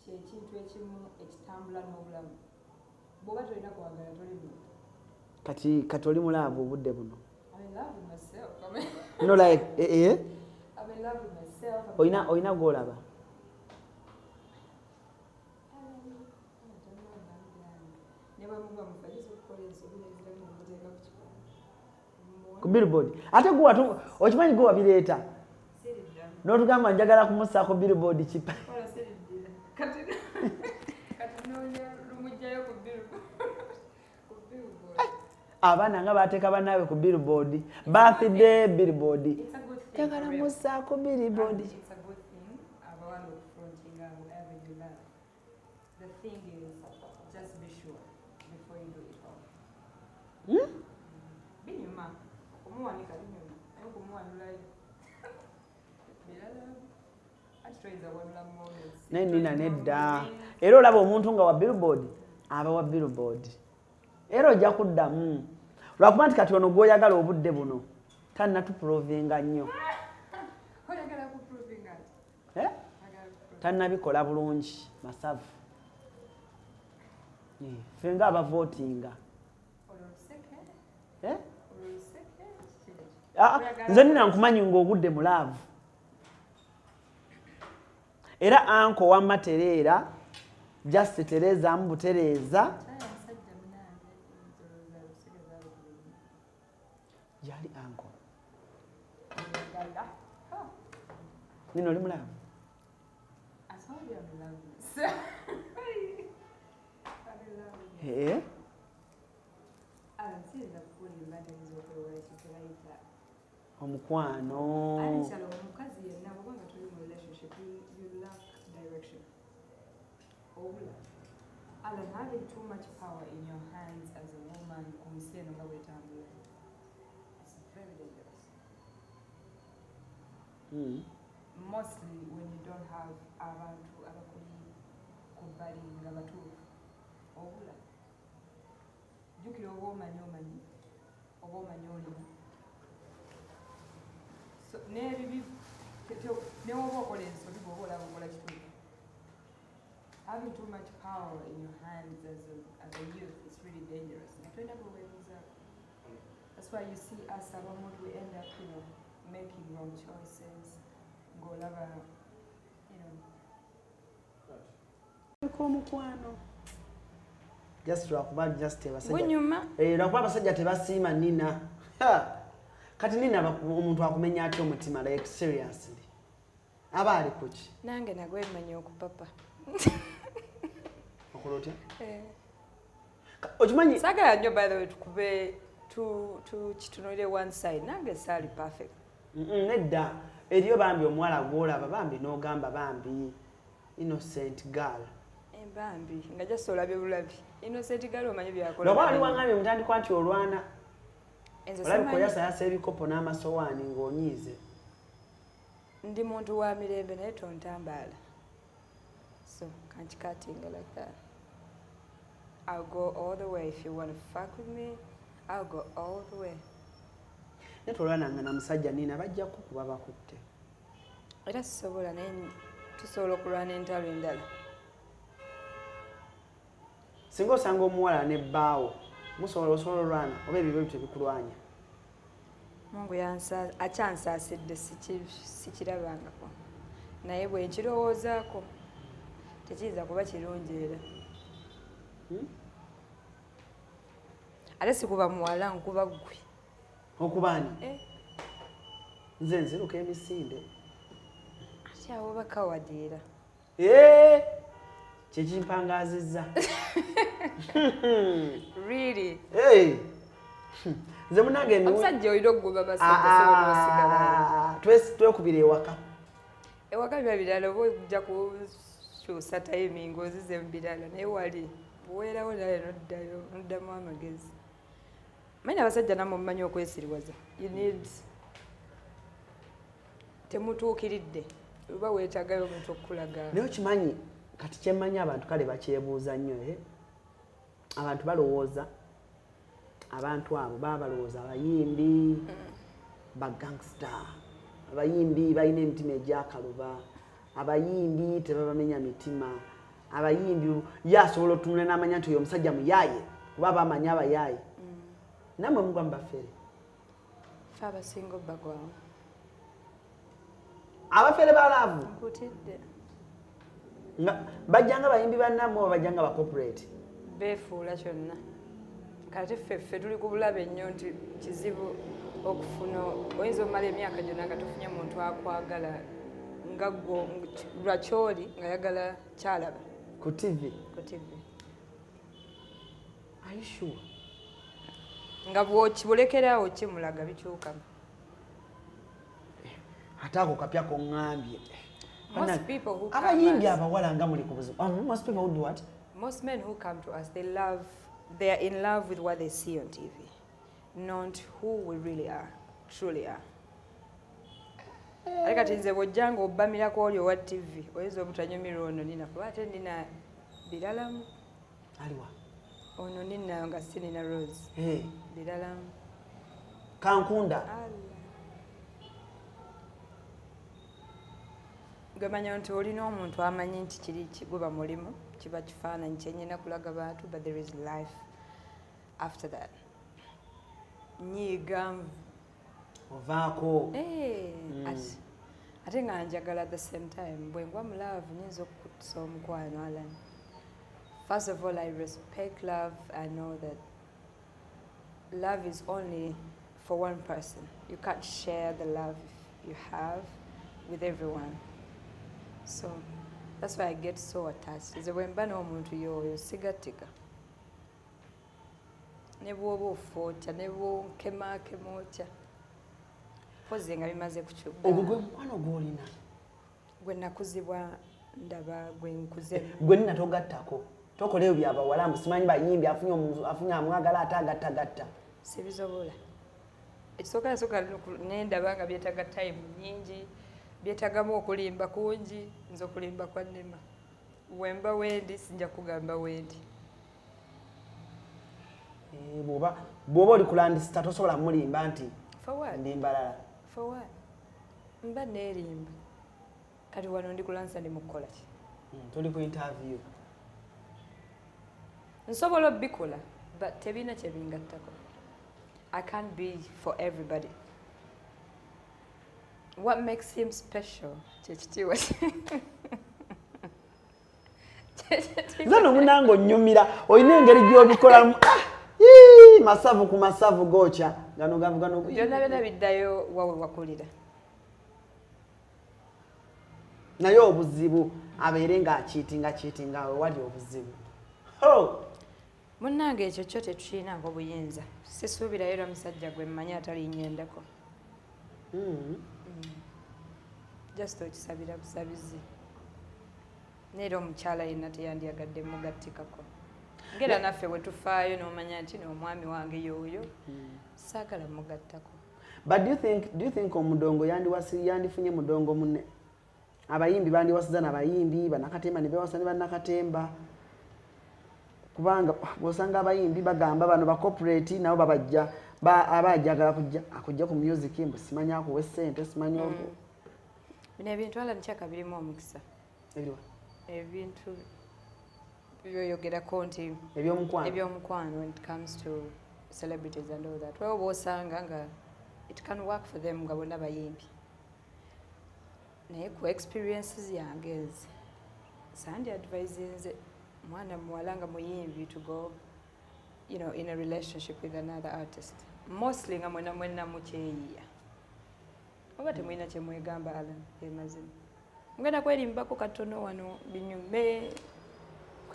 S1: kyekintu ekimu ekitambula n'obulamu bw'oba tolina kwagala toli buno
S2: kati oli mulaavu obudde buno
S1: no
S2: like
S1: myself.
S2: Oyina gw'olaba ku billboard ate gwe okimanyi gwe wabireeta n'otugamba njagala kumusaako billboard kipa abaana nga bateeka banaawe ku billboard birthday billboard njagala musaako billboard naye nina nedda era olaba omuntu nga wa billboard aba wa billboard era ojja kuddamu lwakuba nti kati ono gw'oyagala obudde buno tannatuprovinga nnyo tannabikola bulungi masavu ffe nga abavootinga nze nina nkumanyi ng'obudde mulaavu era anko wamma tereera just tereezaamu butereeza yali anko nino oli mulaavu omukwano
S1: Alan, having too much power in your hands as a woman, it's very dangerous. Mostly when you don't have abantu abakuli kubalinga batuufu obula jukira oba omanyi oba omanyi olina so n'ebibi newoba okola ensobi bw'oba olaba okola kituufu. Having too much power in your hands as a youth is really dangerous. That's why you see us around we end up, making wrong choices. Go lava,
S2: omukwano just lwakuba abasajja tebasiima nina kati nina omuntu akumenya atya omutima like seriously aba ali kuki
S1: nange nagwemanya okupapa
S2: okolotya okimanyi
S1: sagala nnyo by the way tukube kitunulire one side nange saali perfect
S2: nedda eriyo bambi omuwala gwolaba bambi n'ogamba bambi innocent girl
S1: bambi nga just olabye bulabi innocent girl omanyi byakola
S2: lwoba wali wangambye mutandikwa nti olwana olabika oyasayasa ebikopo n'amasowaani ng'onyiize
S1: ndi muntu wa mirembe naye tontambaala so can't cutting like that. I'll go all the way. If you want to fuck with me, I'll go all the way.
S2: Netolwana na musajja nina bajja kukuba bakutte.
S1: Era sisobola naye tusobola okulwana entalo endala.
S2: Singa osanga omuwala ne bbaawo musobola olwana oba ebyo tebikulwanya.
S1: Mungu akyansaasidde sikirabangako naye bwe nkirowoozaako tekiyinza kuba kirungi era ate sikuba muwala nkuba ggwe
S2: okubaani nze nziruka emisinde
S1: ate awo bakawadiira
S2: kyekimpangazizza
S1: really
S2: nze munange
S1: omusajja olina okugoba basajja
S2: twekubira ewaka
S1: biba birala oba ojja kyusa timing ozize mu birala naye wali buweerawo naye noddamu amagezi manya abasajja namwe mumanyi okwesiriwaza you need temutuukiridde oba weetaagayo omuntu okukulaga
S2: naye okimanyi kati kyemmanyi abantu kale bakyebuuza nnyo abantu balowooza abantu abo baba balowooza abayimbi bagangsta abayimbi balina emitima egyakaluba abayimbi tebabamenya mitima abayimbi yasobola otunula n'amanya nti oyo omusajja muyaaye kuba bamanya abayaaye namwe mugwa mubafere
S1: fe abasinga obbagwamu
S2: abafere balaavu
S1: nkutidde
S2: bajjanga bayimbi bannamwe oba bajjanga bacorporate
S1: beefuula kyonna kati ffe tuli ku bulabe ennyo nti kizibu okufuna oyinza omala emyaka gyonna nga tofunye muntu akwagala nga gwo lwakyoli nga yagala kyalaba
S2: ku TV are you sure
S1: nga bw'okibulekeraawo kimulaga bikyukamu
S2: ate ako kapya koŋŋambye
S1: most people who come
S2: abayimbi
S1: us,
S2: abawala nga muli ku buzibu most people who do what
S1: most men who come to us they are in love with what they see on TV not who we really are truly are kati nze bw'ojjanga obbamirako oli owa TV oyinza obutanyumirwa ono nina kuba ate nina biralamu
S2: aliwa
S1: ono nina nga sinina rose biralamu
S2: kankunda
S1: gamanya nti olina omuntu amanyi nti kiri kiguba mulimu kiba kifaananyi kyenyina kulaga bantu but there is life after that nyiiga
S2: ovaako
S1: ate nga njagala at the same time bwe ngwa mu love nyinza okukutusa omukwano Alan. First of all, I respect love. I know that love is only for one person. You can't share the love you have with everyone. So that's why I get so attached. Is when mba n'omuntu yoyo sigatika. Ne bw'oba ofoota ne bw'onkemaakema otya. Pozi nga bimaze kukyuka.
S2: Ogwo gwe mukwano gw'olina.
S1: Gwe nakuzibwa ndaba gwe nkuze.
S2: Gwe nina togattako. Tokoleyo byabawala musimanyi bayimbi afunye amwagala ate agattagatta.
S1: Sibizobola. Ekisooka nendaba nga byetaaga time nyingi. Byetagamu okulimba kungi nze okulimba kwa nnema wemba wendi sinja kugamba wendi
S2: bw'oba oli kulandisita tosobola mulimba nti ndimbalala
S1: for what mba neerimba kati wano ndi kulansa ndi mukukola ki
S2: tuli ku interview
S1: nsobola obbikola but tebina kye bingattako I can't be for everybody. What makes him special?
S2: Zano munango nyumira oyina engeri gy'obikolamu masavu ku masavu gocha gano
S1: byonna biddayo wawe wakulira
S2: naye obuzibu abeere ng'akiitinga awe wali obuzibu
S1: munnange ekyo kyo tetukirinako buyinza sisuubirayo era musajja gwe mmanyi atalinyendako just okisabira busabizi neera omukyala yenna teyandyagadde mugattikako ngera naffe bwe tufaayo n'omanya nti n'omwami wange y'oyo saagala mugattako.
S2: But do you think omudongo yandifunye mudongo munne abayimbi bandiwasiza n'abayimbi bannakatemba ne bewasa ne bannakatemba kubanga bw'osanga abayimbi bagamba bano ba corporate nabo babajja abajjagala akujja ku music mbu simanyi akuwa ssente simanyi olwo
S1: bino ebintu ala nkyaka birimu omukisa ebintu byoyogerako nti ebyomukwano when it comes to celebrities and all that wewe bw'osanga nga it can work for them nga bonna bayimbi naye ku experiences yange ezi sandi advisinze mwana muwala nga muyimbi to go in a relationship with another artist mostly nga mwena mukyeyiya oba temulina kyemwegamba Alan emazima mugenda kwerimbako katono wano binyume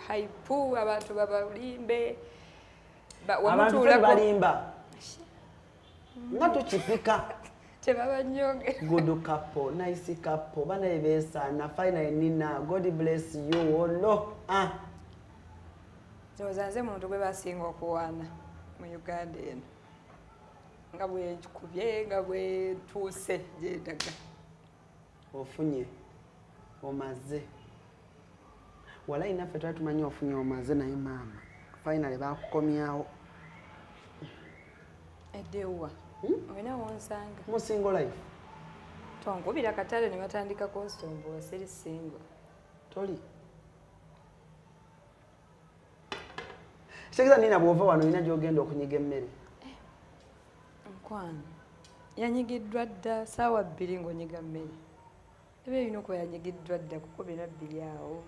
S1: haipu abantu babalimbe
S2: abantu balimba nga tukipika
S1: tebaba nyonge.
S2: Good couple, nice couple. Bana ebesa na final nina. God bless you. Olo.
S1: Nze muntu gwe basinga okuwaana mu Uganda eno. Nga bwe kubye nga bwe tuuse gye ndaga.
S2: Ofunye omaze. Wala inaffe twali tumanyi ofunye omaze naye maama. Finally bakukomyawo.
S1: Edewa. Wena wonsanga.
S2: Mu single life.
S1: Twankubira katale ne batandika konsombo wasiri single.
S2: Toli. Sekeza nina bwova wano ina gyogenda okunyiga emmere.
S1: Nkwano. Yanyigiddwa dda saawa 2 ng'onyiga mmere. Ebe bino ko yanyigiddwa dda kuko bina 2 awo.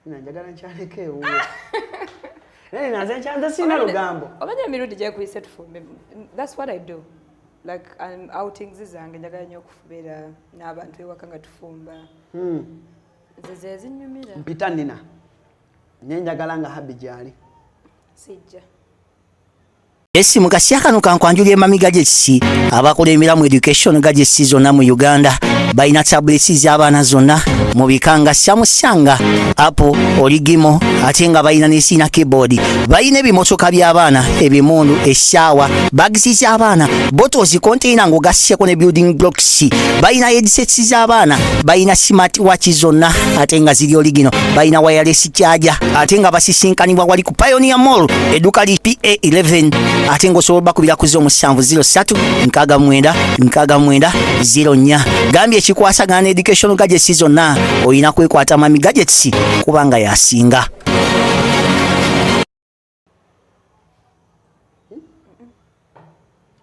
S2: Nina njagala nkyaleko ewuwo. Nene naze nkyanza sina lugambo.
S1: Obanya emirundi gye kuyise tufumbe. That's what I do. Like outings zange njagala nnyo okufubeera n'abantu ewaka nga tufumba. Ze zinyumira.
S2: Mpita nina. Nye njagala nga habi gyali.
S1: Sijja.
S4: Esi mukasya kano kankwanjulira emamiga gy'ekisi abakulembera mu education gadgets zonna mu Uganda balina tablets z'abaana zonna mu bika nga Samsung, Apple, Origimo ate nga balina n'esiina keyboard. Balina ebimotoka by'abaana, ebimundu, essaawa, bags z'abaana, bottles, container ng'ogasseko ne building blocks. Balina headsets z'abaana, balina smart watch zonna ate nga ziri Origino, balina wireless charger ate nga basisinkanibwa wali ku Pioneer Mall edduka li PA11 ate ng'osobola bakubira ku 0703-69-69-04. Gambye ekikwasagana education gadgets zonna olina kwekwata Mami Gadgets kubanga yasinga.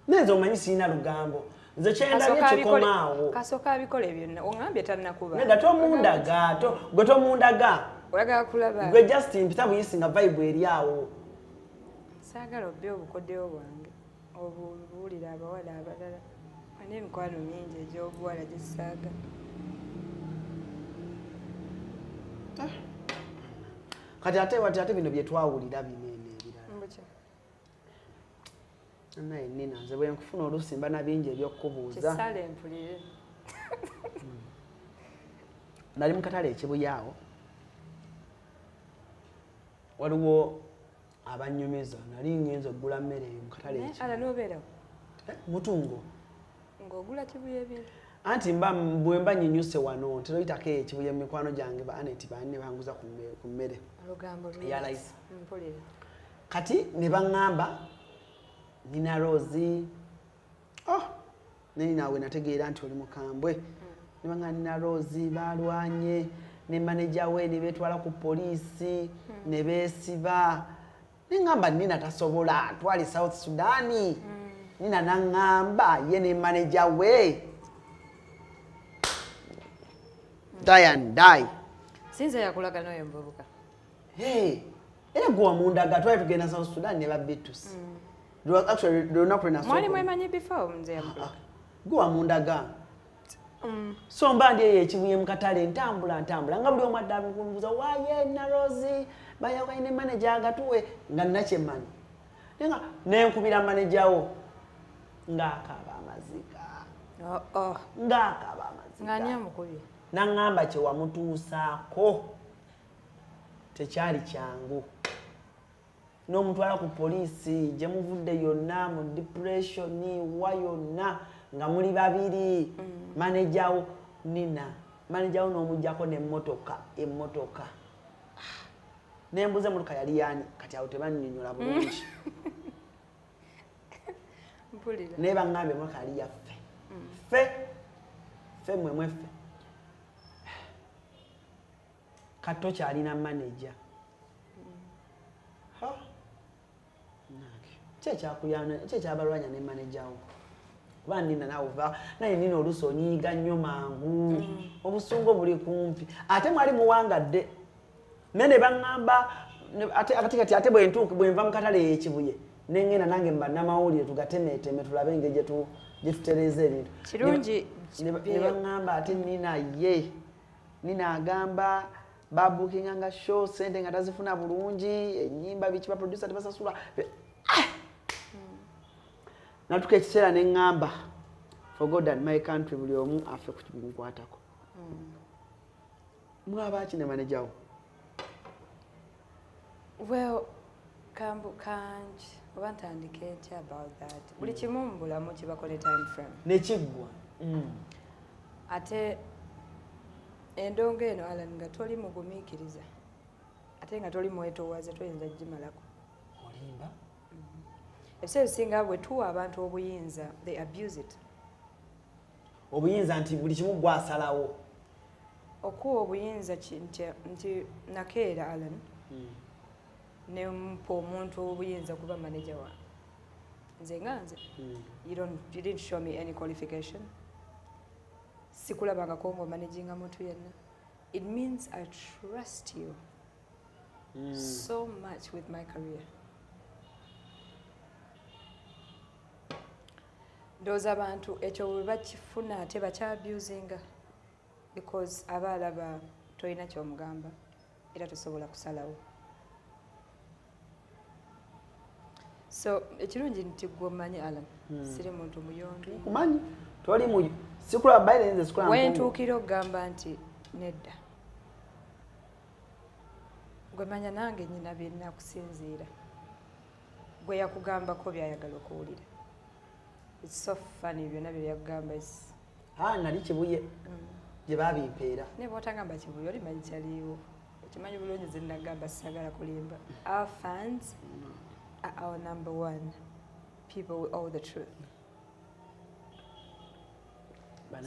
S2: Neze omanyi sina lugambo. Nze kyendabye kikomaawo.
S1: Kasooka abikole byonna. Ongambye tannakuba.
S2: Neda tomundaga. Gwe tomundaga.
S1: Oyagala kulaba.
S2: Gwe Justin mpita buyisinga vibe eri awo.
S1: Saagala obbe obukoddewo bwange obuwulira abawala abalala n'emikwano mingi egy'obuwala gisaaga.
S2: Kati ate bino bye twawulira binene ebirala. Naye nina nze bwe nkufuna oluusi mba na bingi eby'okukubuuza.
S1: Kisale mpulire.
S2: Nali mu katale ekibuyaawo. Waliwo abanyumiza nali ngenza okugula mmere eyo mu katale ekyo.
S1: Ala n'obeerawo?
S2: Mutungo.
S1: Ng'ogula kibuye bintu.
S2: Anti bwe mba nyinyuse wano ntera oyitako ekibuye mu mikwano gyange Aneti banne banguza ku mmere.
S1: Olugambo
S2: ya life.
S1: Mpulire.
S2: Kati ne baŋŋamba nina Rozi. Neni naawe nategeera nti oli mukambwe. Ne baŋŋamba nina Rozi balwanye ne manager we ne beetwala ku poliisi ne beesiba. Nengamba nina tasobola twali South Sudani. Nina nangamba ye ne manager we. Die and die.
S1: Sinza yakulaga noyo mvubuka.
S2: Era gwa mundaga twali tugenda South Sudan ne babitus. Actually do not pronounce.
S1: Mwali mwemanyi before mze yakulaga.
S2: Gwa mundaga. So mbandi ye ekibuye mu katale ntambula nga buli omwadde amubuuza waye na Rozi baya kwa ine manager agatuwe nga nache mani. Nenga nenkubira manager wo ngakaba amaziga. Ngakaba amaziga.
S1: Ngani amukubye.
S2: Nangamba kye wamutuusaako tekyali kyangu. N'omutwala ku poliisi gye muvudde yonna mu depression wa yonna nga muli babiri. Manager wo nina. Manager wo n'omuggyako n'emmotoka. Nembuze motoka yali yaani kati awo tebannyonnyola bulungi.
S1: Mpulira.
S2: Naye baŋŋambye emmotoka yali yaffe. Ffe mwemweffe. Kato kyalina manager. Kyekyabalwanya ne manager wo. Kuba nina nawuva naye nina oluusi onyiiga nnyo mangu. Obusungu buli kumpi. Ate mwali muwangadde. Nene baŋŋamba ate bwe nva mu katale ekibuye. Nengenda nange mba namawulire tugatemeeteme tulabe engeri gye tutereeza ebintu.
S1: Kirungi.
S2: Ne baŋŋamba ate nina agamba babukinga nga show sente nga tazifuna bulungi ennyimba biki ba producer tebasasula. natuka ekiseera ne ŋŋamba for God and my country buli omu afe ku kimukwatako mwabaki ne manager wo
S1: well kanji oba ntandike ntya about that buli kimu mu bulamu kibakola time frame
S2: nekiggwa
S1: ate endongo eno Alan nga toli mugumiikiriza ate nga toli mwetoowaze toyinza gimalako
S2: olimba
S1: ebiseera bisinga bwe tuwa abantu obuyinza they abuse it
S2: obuyinza nti buli kimu gwasalawo
S1: okuwa obuyinza nti nakeera Alan ne mpa omuntu obuyinza kuba manager wa nze nga nze you didn't show me any qualification sikulabangako ng'omanaginga muntu yenna it means I trust you so much with my career ndowooza abantu ekyo bwe bakifuna ate bakyabusinga because aba alaba tolina kyomugamba era tosobola kusalawo so ekirungi nti gwe omanyi Alan siri muntu muyombi
S2: kumanyi toli mu sikulaba baile nze sikulaba
S1: wentuukira okugamba nti nedda gwe manya nange nyina byonna kusinziira gwe yakugambako byayagala okuwulira it's so funny byonna bye yakugamba
S2: nali kibuye gye babimpeera
S1: ne bw'otagamba kibuye olimanyi kyaliiwo ekimanyi bulungi ze nagamba sisagala kulimba our fans are our number one people with all the truth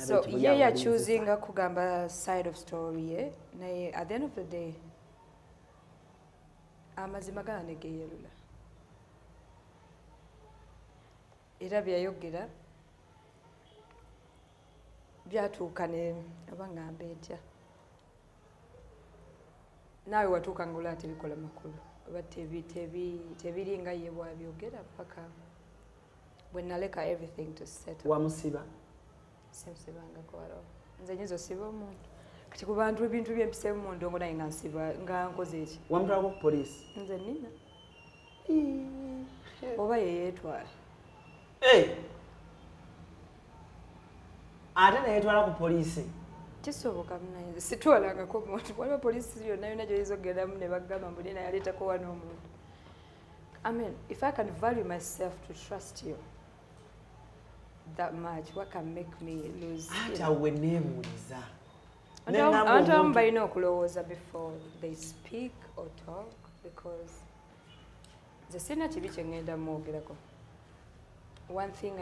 S1: so ye yachuzinga kugamba side of story ye naye at the end of the day amazima ganegeyelula era byayogera byatuuka ne abangamba etya naawe watuuka nga olaba tebikola makulu oba tebiringa ye bwabyogera paka bwe naleka everything to settle
S2: wamusiba
S1: simusibangako walawo nze nyiza osiba omuntu kati ku bantu ebintu byempiseemu mu ndongo naye nga nsiba nga nkoze eki
S2: wamutwalako ku poliisi
S1: nze nina oba yeyeetwala
S2: ate nayetwala ku poliisi
S1: kisoboka munaye sitwalangako omuntu waliwo poliisi yonna yonna gyoyinza okgendamu ne bagamba mbu nina yaleetako wano omuntu I mean if I can value myself to trust you that much what can make me lose
S2: ate awe neebuuliza
S1: abantu abamu balina okulowooza before they speak or talk because nze sirina kibi kye ngenda mwogerako one thing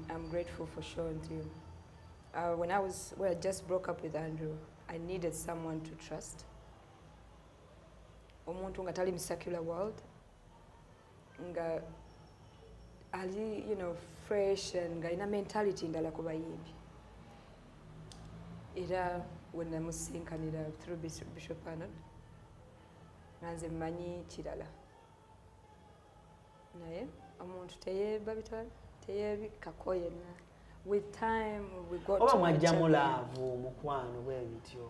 S1: I'm grateful for showing to you when I just broke up with Andrew I needed someone to trust omuntu nga tali mu secular world nga ali fresh and nga ina mentality ndala ku bayimbi era when namusinkanira through Bishop Arnold nanze mmanyi kirala naye omuntu teyeba bitwala teyebikako yenna with time we got
S2: oba mwajjamu laavu mukwano bwe bityo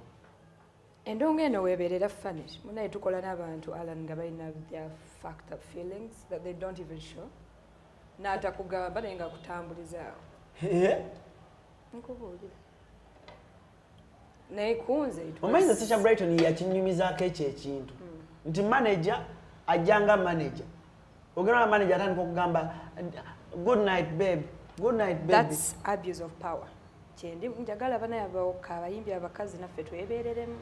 S1: endongo eno weebeerera funny munaye tukola n'abantu Alan nga balina their fucked up feelings that they don't even show n'atakugamba naye nga kutambulizaawo nkubuulira naye kunze
S2: omanyiza Sacha Brighton yakinyumizaako ekyo ekintu nti manager ajjanga manager ogenda manager atandika okugamba good night babe good night baby
S1: that's abuse of power kyendi njagala banaye abayimbi abakazi naffe twebeereremu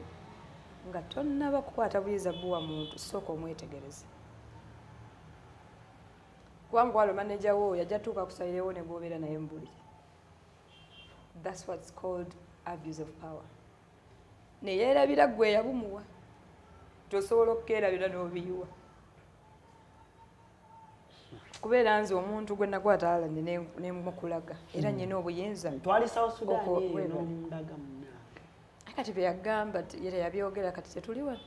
S1: nga tonnaba kukwata buyinza buwa muntu sooka omwetegereze kwangwalo manager wo yajja tuuka kusalirewo ne bw'obeera naye mbulire that's what's called abuse of power neyeerabira gwe yabumuwa tosobola okukeerabira n'obiyiwa kubeera nze omuntu gwe nakwata Alan ne mukulaga era nyina obuyinza
S2: twali South Sudan n'omulaga munnange
S1: kati bye yagamba era yabyogera kati tetuli wano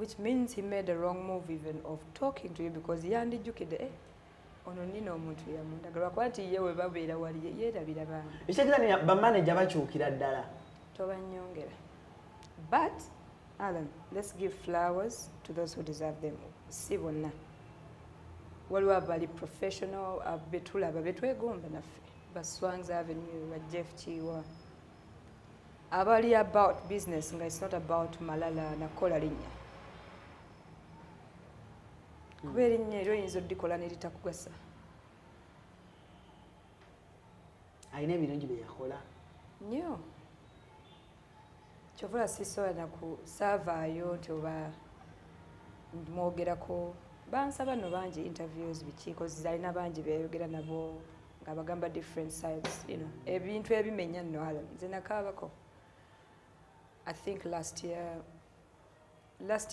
S1: which means he made a wrong move even of talking to you because yandijjukidde ono nina omuntu yamundagala lwakuba nti ye we babeera wali yeerabira bantu
S2: ekitegeeza bamanager bakyukira ddala
S1: tobanyongera but Alan let's give flowers to those who deserve them si bonna waliwo abali professional betulaba betwegomba naffe ba Swangs Avenue ba Jeff Chiwa abali about business nga it's not about malala na kola linnya kuba erinnya eryo yinza oddikola neritakugasa
S2: alina ebirungi bye yakola
S1: nnyo kyova sisobola nakusaavaayo nti oba mwogerako bansaba no bangi interviews bikiiko zalina bangi beyogera nabo nga bagamba different sides ebintu ebimenya nno Alan nze nakaabako I think last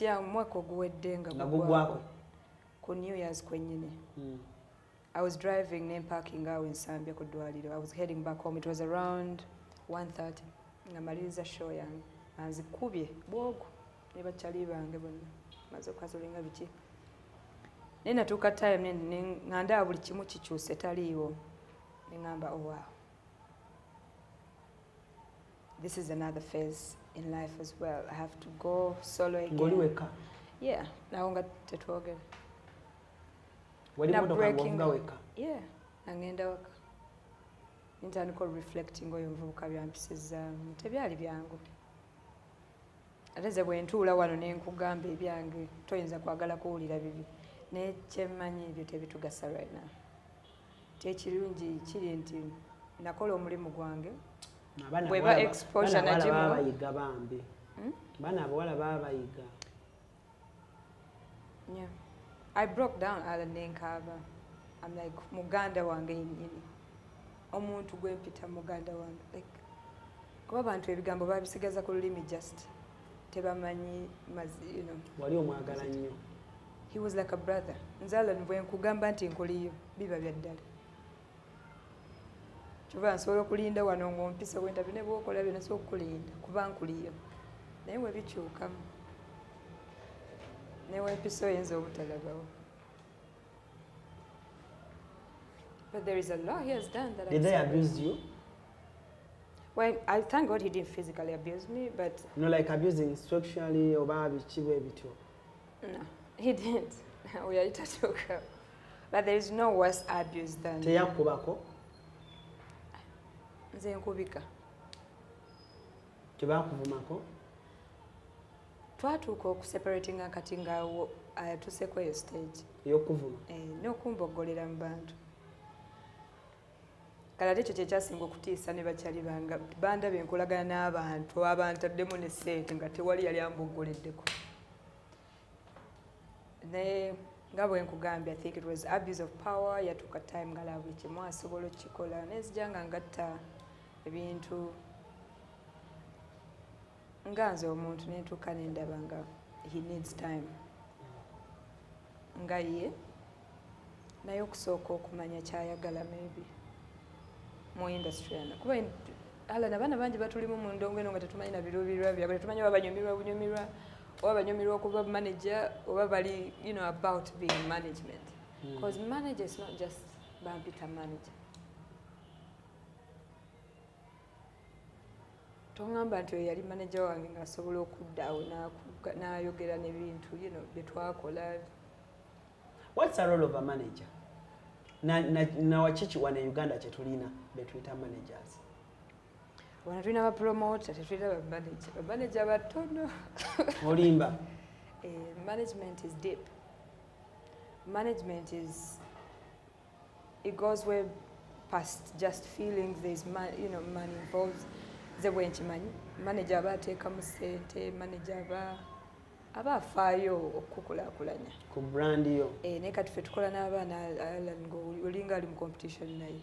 S1: year mwaka oguwedde nga gugwako ku New Year's kwennyini I was driving ne parking awo Nsambya ku ddwaliro I was heading back home it was around 1:30 nga maliriza show yange anzikubye bwogo ne bakyali bange bonna maze okazolenga biki naye natuuka time nga ndaba buli kimu kikyuse taliiwo ne ngamba oh wow this is another phase in life as well I have to go solo again
S2: ngoli weka
S1: yeah nawo nga tetwogera
S2: wali motoka ngonga weka
S1: yeah angenda waka ntandika reflecting oyo nvubuka byampisiza tebyali byangu ate ze bwe ntuula wano ne nkugamba ebyange toyinza kwagala kuwulira bibi naye kyemmanyi ebyo tebitugasa right now tekirungi kiri nti nakola omulimu gwange bweba exposure nagimu
S2: bayiga bambi bana abawala baba bayiga
S1: yeah I broke down Alan nenkaba I'm like muganda wange yennyini omuntu gwempita muganda wange like kuba abantu ebigambo babisigaza ku lulimi just tebamanyi
S2: wali omwagala nnyo
S1: he was like a brother nzala bwe nkugamba nti nkuliyo biba bya ddala kyova nsobola okulinda wano ng'ompisa bwenta bine bwokola byonna sobola okukulinda kuba nkuliyo naye we bikyukamu naye wempisa oyinza obutalabawo but there is a lot he has done that
S2: did they abuse you?
S1: Well, I thank God he didn't physically abuse me, but
S2: no, like abusing sexually or biki bityo.
S1: No, he didn't. We are talking, but there is no worse abuse than.
S2: Teyakubako.
S1: Nze nkubika.
S2: Tebakuvumako.
S1: Twatuuka okuseparating akati nga ayatuuseko eyo stage.
S2: Ey'okuvuma.
S1: N'okumbogolera mu bantu. Kala ekyo kyekyasinga okutiisa ne bakyali banga bandabye nkolagana n'abantu abantaddemu ne ssente nga tewali yali ambogoleddeko naye nga bwe nkugambye I think it was abuse of power yatuuka time nga laba buli kimu asobola okukikola nezija nga ngatta ebintu nga nze omuntu nentuuka nendaba nga he needs time nga ye naye okusooka okumanya kyayagala maybe mu industry yana kuba Alan abaana bangi batulimu mu ndongo eno nga tetumanyi na birubirwa byabwe tetumanyi oba banyumirwa bunyumirwa oba banyumirwa okuba manager oba bali about being management because manager is not just bampita manager tongamba nti yali manager wange ng'asobola okuddaawo n'ayogera n'ebintu byetwakola.
S2: What's the role of a manager? Na wachichi wana Uganda chetulina betwita managers.
S1: Wana tulina ba promoter, tetulina ba manager. Ba manager batono.
S2: Olimba.
S1: Management is deep. Management is, it goes way past just feelings. There's money involved. Ze bwenchimanyi manager abateeka mu ssente, manager abafaayo okukulaakulanya
S2: ku brand yo.
S1: Naye kati ffe tukola n'abaana olinga ali mu competition naye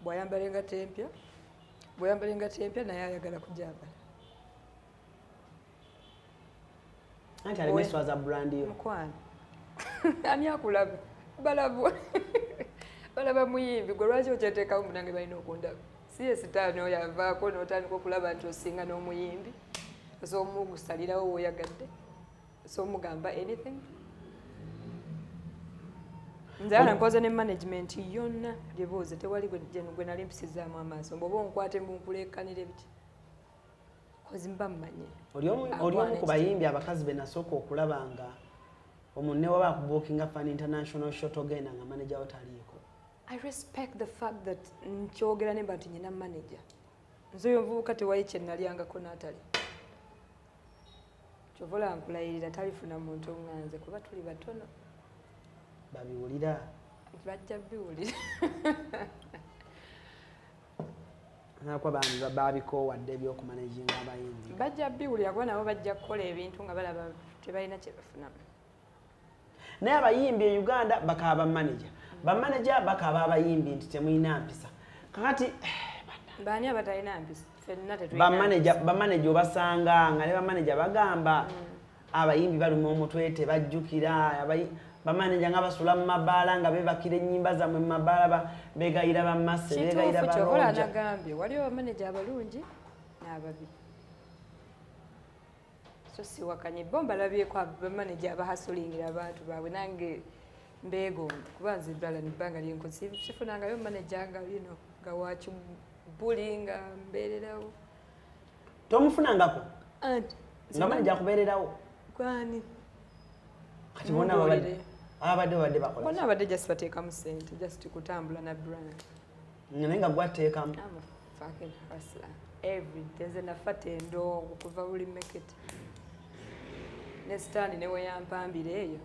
S1: bw'ayambala engatto empya naye ayagala kujambala.
S2: Anti alimeswaza brand yo.
S1: Mukwano ani akulaba balabwa balaba muyimbi gwe lwaki okyeteekawo munange balina okundaba siye sitaani oyo avaako n'otandika okulaba nti osinga n'omuyimbi so omugusalirawo woyagadde so omugamba anything. Nze ala nkoze ne management yonna gyebuuze tewali gwe nali mpisizaamu amaaso mboba onkwate mbunkuleekanire biti kozi mba mmanye.
S2: Oli omu ku bayimbi abakazi be nasooka okulaba nga omuntu ne waba akubuukinga fan international show togenda nga manager wo taliiko.
S1: I respect the fact that nkyogera ne mba nti nyina manager. Nze oyo omuvubuka tewayi kye nalyangako n'atali. Kyovola nkulayirira talifuna muntu oŋŋanze kuba tuli batono.
S2: Babiwulira.
S1: Bajja biwulira.
S2: Nakwa bantu babikoowadde ebyokumanaginga abayimbi.
S1: Bajja biwulira kuba nabo bajja kukola ebintu nga balaba tebalina kye bafunamu.
S2: Naye abayimbi e Uganda bakaaba manager. Bamanager bakaaba abayimbi nti temulina mpisa. Kakati
S1: baani abatalina mpisa? Ffenna tetulina.
S2: Bamanager obasanga nga ne bamanager bagamba abayimbi baluma omutwe tebajjukira. Bamanager nga basula mu mabaala nga bebakira ennyimba zammwe mu mabaala begayira bamasse begayira balonja.
S1: Kituufu kyokola nagambye waliwo bamanager abalungi n'ababi. So siwakanye bo mbalabyeko abamanager abahasulingira abantu baabwe nange mbeegomba kuba nze ddala nebbanga lyenkozi sifunangayo manager nga nga wakibuli nga mbeererawo.
S2: Tomufunangako?
S1: Nga
S2: manager akubeererawo?
S1: Gwani?
S2: Kati bona abadde bakola.
S1: Bona abadde just bateekamu ssente just kutambula na brand.
S2: Naye nga gwateekamu.
S1: I'm a fucking hustler. Every day nze nafata endongo kuva buli market. Ne stand ne weyampambira eyo.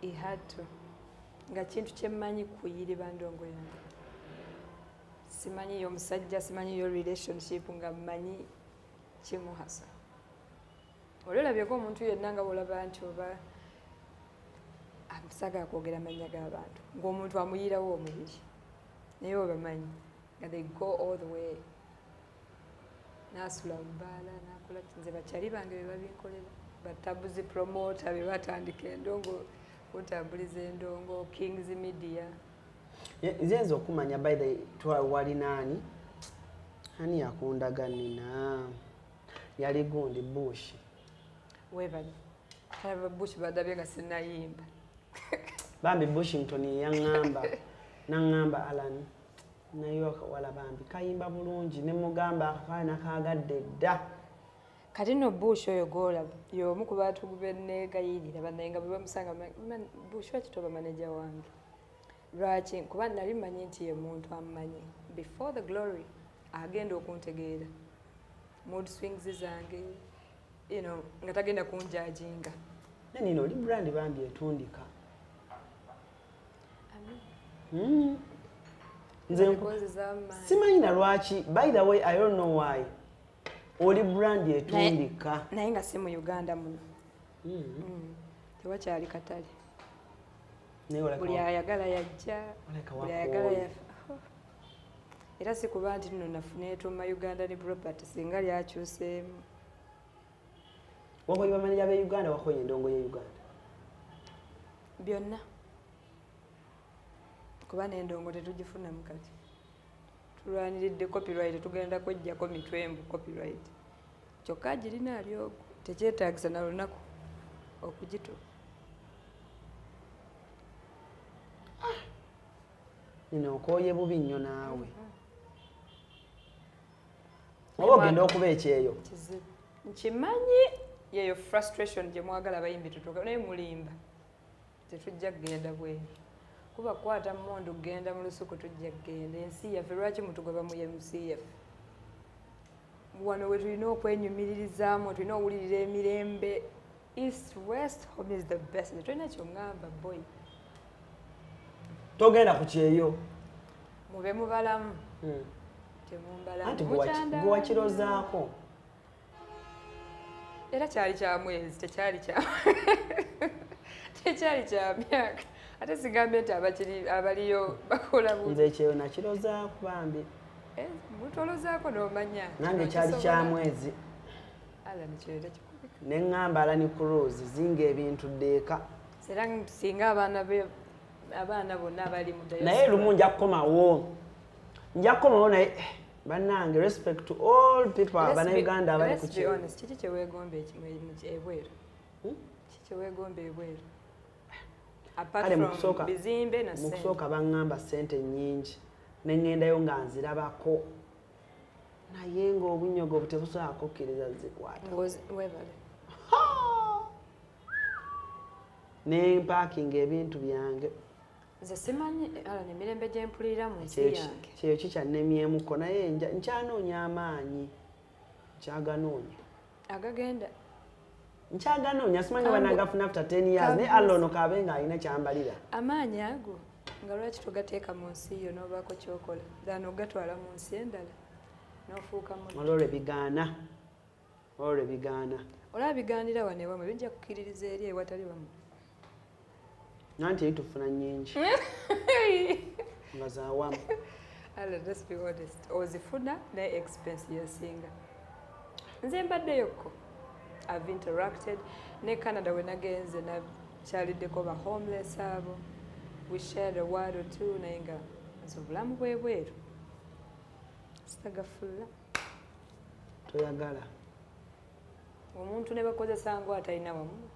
S1: He had to. Nga kintu kyemmanyi kuyiriba ndongo yange. Simanyi y'omusajja, simanyi yo relationship nga mmanyi kimuhasa. Olwolabyeko omuntu yenna nga bw'olaba nti oba amusagala kwogera amannya g'abantu ng'omuntu amuyirawo omubiri naye obamanyi nga they go all the way n'asula mu bbaala n'akola nze bakyali bange be babinkolera batabuzi promota be batandika endongo kuntambuliza endongo Kings Media.
S2: Nze nze okumanya by the wali naani ani yakundaga nina yali gundi Bush.
S1: Webali kaba Bush badabye nga sinayimba.
S2: Bambi Bushington nangamba Alan nayo wala bambi kayimba bulungi ne mugamba akaana kagadde dda.
S1: Kati no Bush oyo gola y'omu ku bantu benne gayirira banayenga bwe bamusanga Bush wakitoba manager wange. Lwaki kuba nali manyi nti ye muntu ammanyi before the glory agenda okuntegeera mood swings zange nga tagenda kunjajinga.
S2: Nino oli brand bambi etundika. Nze simanyi na lwaki. By the way, I don't know why. Oli brand etundika.
S1: Naye nga si mu Uganda muno. Tewakyali katale. Buli ayagala yajja. Buli ayagala yafa. Era si kuba nti nno nafuna etuma Uganda ne property singa lyakyuseemu.
S2: Wakoye bamanager be Uganda wakoye endongo ye Uganda.
S1: Byonna. Kuba n'endongo tetugifuna mukati. Tulwaniridde copyright tugenda kwejjako mitwembu copyright. Kyokka girina alyo tekyetaagisa na lunaku okugito.
S2: Nino okoye bubi nnyo naawe. Oba ogenda okuba ekyeyo.
S1: Nkimanyi yeyo frustration gye mwagala abayimbi tutuuka naye mulimba tetujja kugenda bweru kuba kwata mmondo kugenda mu lusuku tujja kugenda ensi yaffe lwaki mutugoba mu MC yaffe wano we tulina okwenyumiririzaamu tulina owulirira emirembe east west home is the best tulina kyongamba boy
S2: togenda ku kyeyo
S1: mube mubalamu temumbalamu
S2: anti gwe wakirozaako
S1: era kyali kya mwezi tekyali kya myaka ate sigambye nti abaliyo bakola bubi.
S2: Nze ekyeyo nakirozaako bambi.
S1: Mutolozaako n'omanya.
S2: Nange kyali kya mwezi.
S1: Alan kyeyo tekikubika.
S2: Ne ŋŋamba Alan Cruz zinga ebintu ddeeka.
S1: Era singa abaana bonna abali mu diaspora.
S2: Naye lumu nja kukomawo naye bannange respect to all people Bannayuganda abali ku kyeyo.
S1: Let's be honest, kiki kyewegomba ebweru? Kiki kyewegomba ebweru? Apart from bizimbe na
S2: ssente. Mukusooka baŋŋamba ssente nnyingi ne ŋŋendayo nga nzirabako naye ng'obunyogo butebusobola kukkiriza zikwata.
S1: Webale.
S2: ne parking ebintu byange
S1: nze simanyi emirembe gye mpulira mu nsi yange
S2: kyeyo kikyannemyemuko naye nkyanoonya amaanyi nkyaganoonya
S1: agagenda
S2: nkyaganoonya simanyi banagafuna after 10 years naye allono kaabe nga alina kyambalira
S1: amaanyi ago nga lwaki togateeka mu nsi yo n'obaako kyokola ddaana ogatwala mu nsi endala n'ofuuka mu
S2: olwo bigaana
S1: olaba bigaanira wano ewamwe bijja kukkiririza eri ewatali wamu
S2: nanti eri tufuna nnyingi nga zawamu
S1: let's be honest ozifuna naye expense yasinga nze mbaddeyokko I've interacted ne Canada we nagenze nakyaliddeko ba homeless abo we shared a word or two naye nga nze obulamu bwebweru sitagafulla
S2: toyagala
S1: omuntu ne bakozesa ngo atalina wamu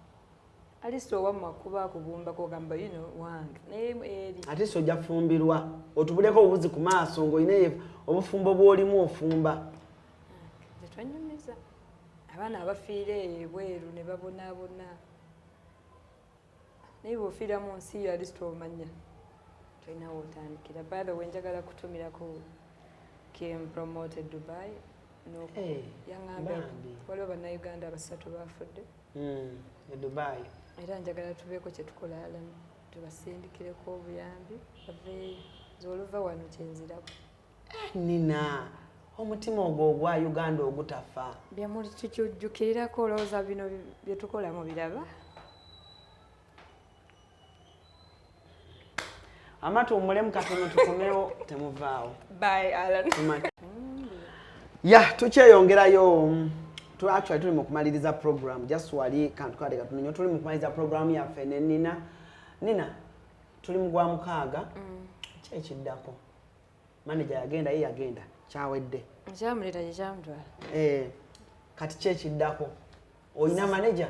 S1: alisiti owamma kuba akubumbako ogamba wange naye eri
S2: ate si ojja fumbirwa otubuleko obubuzi ku maaso ng'olina obufumbo bw'olimu ofumba
S1: zetwanyumiza abaana abafiira ebweru ne babonaabona naye bw'ofiira mu nsi yo alisiti omanya tolinawo otandikira by the way njagala kutumirako Kim promoted Dubai yaŋŋambe waliwo bannayuganda abasatu baafudde
S2: Dubai
S1: era njagala tubeeko kye tukola alamu tubasindikireko obuyambi baveeyo z'oluva wano kyenzirako
S2: nina omutima ogwo ogwa Uganda ogutafa
S1: byamuli tukijjukirirako olowooza bino bye tukola mu biraba
S2: amatu omulemu katono tukomewo temuvaawo
S1: by Alan
S2: tukyeyongerayo actually tuli mu kumaliriza program just wali kantu kade katunyo tuli mu kumaliriza program yaffe ne Nina tuli mu gwa mukaaga kyekiddako manager yagenda ye yagenda kyawedde
S1: nkyamuleta gye kyamutwala
S2: kati kyekiddako olina manager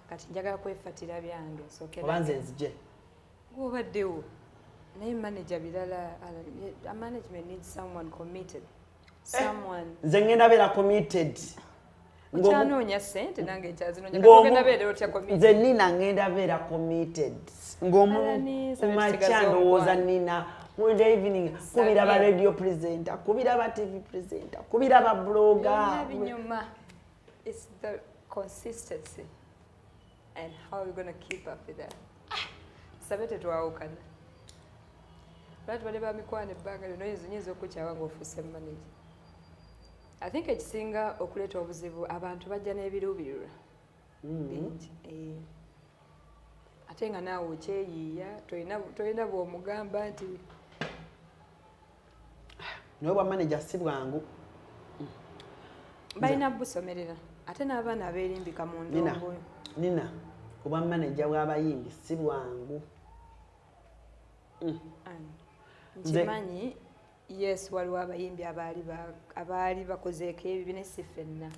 S1: kati njagala kwefatira byange
S2: obanze nzije
S1: gwobaddewo naye manager birala management needs someone committed someone
S2: nze ngenda beera committed
S1: nkyanoonya sente nange nkyazinonya beera otya committed
S2: nze Nina ngenda beera committed ng'omukumakya ndowooza Nina in the evening kubira ba radio presenter kubira ba TV presenter kubira ba blogger
S1: binyuma it's the consistency and how we're going to keep up with that sabete twawukana lwaki bali bamikwana ebbanga lino nyinza okukyawa ng'ofuuse manager I think ekisinga okuleeta obuzibu abantu bajja n'ebiruubirirwa bingi ate nga naawe okyeyiiya tolina bw'omugamba nti
S2: naye bwa manager si bwangu
S1: balina busomerera ate n'abaana abeerimbika mu ndongo
S2: Nina obwa manager bw'abayimbi si bwangu
S1: nkimanyi yes waliwo abayimbi abaali bakozeeko ebibi ne si ffenna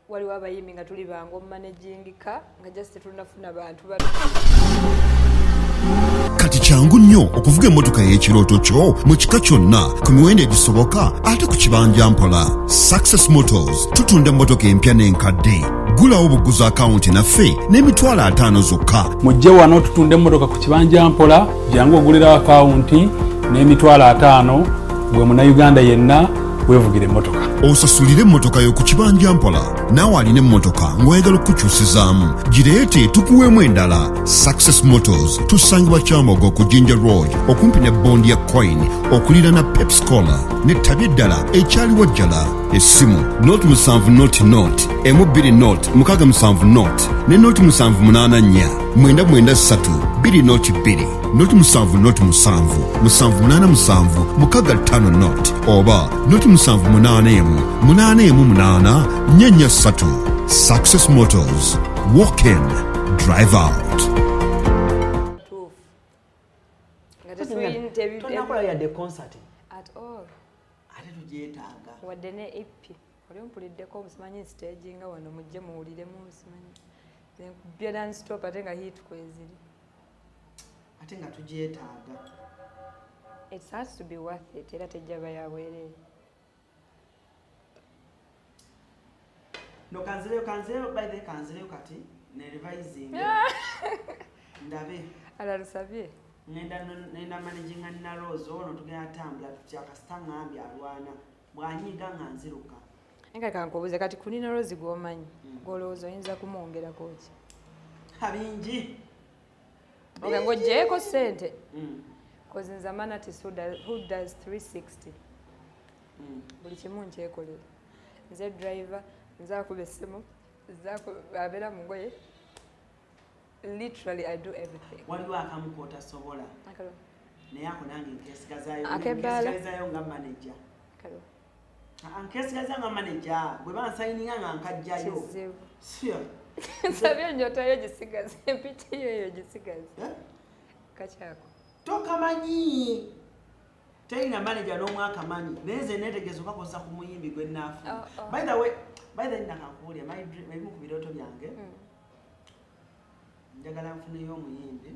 S1: waliwo abayimbi nga tuli bangu omumanagingika nga just tunafuna bantu
S3: kati kyangu nnyo okuvuga emmotoka y'ekirooto kyo mu kika kyonna ku miwendo egisoboka ate ku kibanja mpola Success Motors tutunda emmotoka empya n'enkadde gulawo buguzi akawunti naffe n'emitwalo 5 zokka
S6: mujje wano tutunda emmotoka ku kibanja mpola jangu ogulirawo akawunti n'emitwalo 5 gwe munnayuganda yenna weevugira emmotoka
S3: osasulire emmotoka yo ku kibanja mpola naawe alina emmotoka ng'oyagala okukyusizaamu gireete tukuweemu endala Success Motors tusangibwa Kyambogo ku Jinja Road okumpi ne bondi ya Coin okulira na Pepsi-Cola n'ettabi eddala ekyaliwo jjala essimu noti 7 noti emu 2 noti 67 noti ne noti 784 993 2 noti 2 noti 7 noti 7 787 65 noti oba noti 781 8 8 Success Motors. Walk in, drive out.
S2: tonakola yadde concert
S1: at all
S2: ate tugyetaaga
S1: wadde ne EP oli ompuliddeko omusimanyi stage nga wano mujje muwuliremu omusimanyi nkubya non-stop ate nga hit kweziri
S2: ate nga tugyetaaga
S1: it has to be worth it era tejjaba yabwereere
S2: no kanzireyo by the kanzireyo kati ne revising ndabe
S1: alalusabye
S2: nenda managing na Rose ono tugenda tambula tutya kasita ngambye alwana bwanyiga nga nziruka
S1: enga kankubuze kati kunina Rose gwomanyi golowooza oyinza kumwongerako ki
S2: kabingi
S1: oge ng'oggyeko ssente kozi nze amanatis who does 360 buli kimu nkyekolera nze driver nze akuba essimu abeera mu ngoye literally I do everything
S2: waliwo akamu kootasobola naye ako nange nkesigazaayo nga manager nkesigazaayo nga manager bwe bansayininga nga nkajjayo
S1: nsabye enjotayo gisigaze empiti yo eyo gisigaze kakyako
S2: tokamanyi terina manager n'omwaka manyi naye nze neetegeeza okakozesa ku muyimbi gwe naafuna by the way nakakuulya ebimu ku birooto byange njagala nfuneyo omuyimbi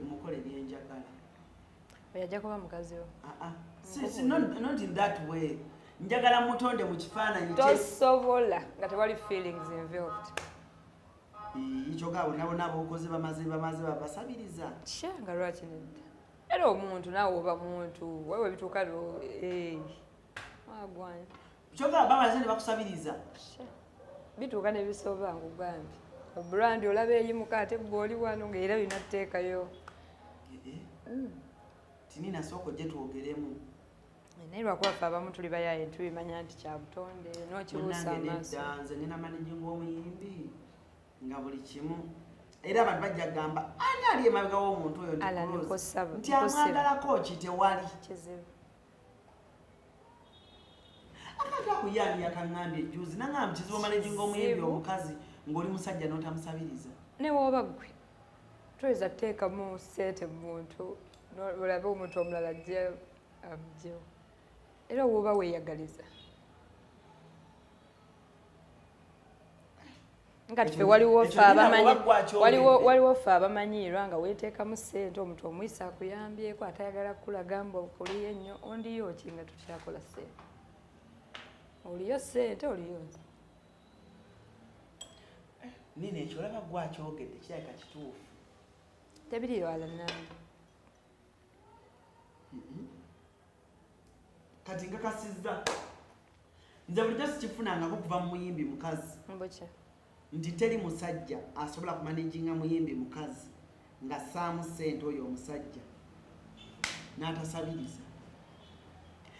S2: mukole byenjagala
S1: oyajja kuba mukazi wo
S2: not in that way njagala mutonde mu kifaananyi
S1: tosobola nga tewali feelings involved
S2: kyokka bonabona bokoze bamaze babasabiriza
S1: kyanga lwaki nedda era omuntu naawe oba muntu wewe bituuka wagwanya
S2: kyokka bamaze ne bakusabiriza
S1: bituuka nebisoba ngugambye obrandi olaba eyimuka ate gwoli wano ngaera bina tteekayo
S2: tinina soko gye twogeremu
S1: naye lwakubafe abamu tuli bayaye tubimanya nti kya butonde n'okibuusa amaaso
S2: nze ngenda managing omuyimbi nga buli kimu era abantu bajja kugamba ani ali emabega w'omuntu oyo nti amwagalako ki tewali
S1: kizibu
S2: akati akuyambi yakaŋŋambye ejuzi naŋŋamba kizibu managing omuyimbi omukazi ng'oli musajja n'otamusabiriza
S1: ne wooba gwe toyinza kuteekamu ssente mu muntu olabe omuntu omulala ajje amugyewo era wooba weeyagaliza nga tife waliwo ffe abamanyiirwa nga weeteekamu ssente omuntu omuyisa akuyambyeko atayagala kukulaga mbu okuliyo ennyo ondiyo ki nga tukyakola ssente oliyo ssente oliyo nze
S2: nina ekyo olaba gwakyogedde kirabika kituufu
S1: tebiriyo alanange
S2: kati nkakasizza nze bulijjo sikifunangako kuva mu muyimbi mukazi
S1: mbukya
S2: nti teri musajja asobola kumanaginga muyimbi mukazi nga ssaamu ssente oyo omusajja n'atasabiriza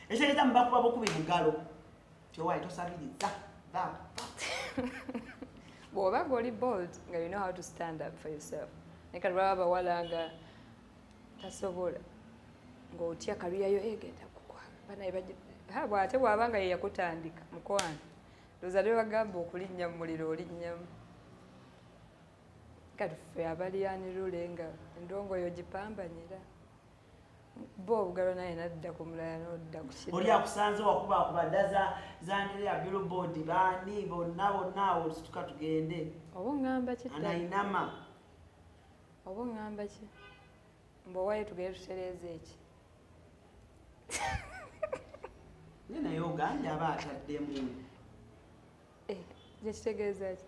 S2: ekitegeeza mubakuba bukubi bugalo tyowayi tosabiriza
S1: bw'oba ng'oli bold nga you know how to stand up for yourself naye kati lwaba bawala nga tasobola ng'otya kaluyayo egenda bw'ate bw'aba nga yeyakutandika mukwano loza ne bagamba okulinnya mu muliro olinnyamu kati ffe abalyanirule nga endongo yo gipambanyira bo obugalo naye nadda ku mulala n'odda ku kiri
S2: oli akusanze wakubakuba dda zandireya billboard baani bonna awo situka tugende
S1: oba oŋŋamba ki
S2: anainama
S1: oba oŋŋamba ki mb'owaye tugende tutereeza eki
S2: ne naye ogambye aba ataddemu
S1: gyekitegeeza ki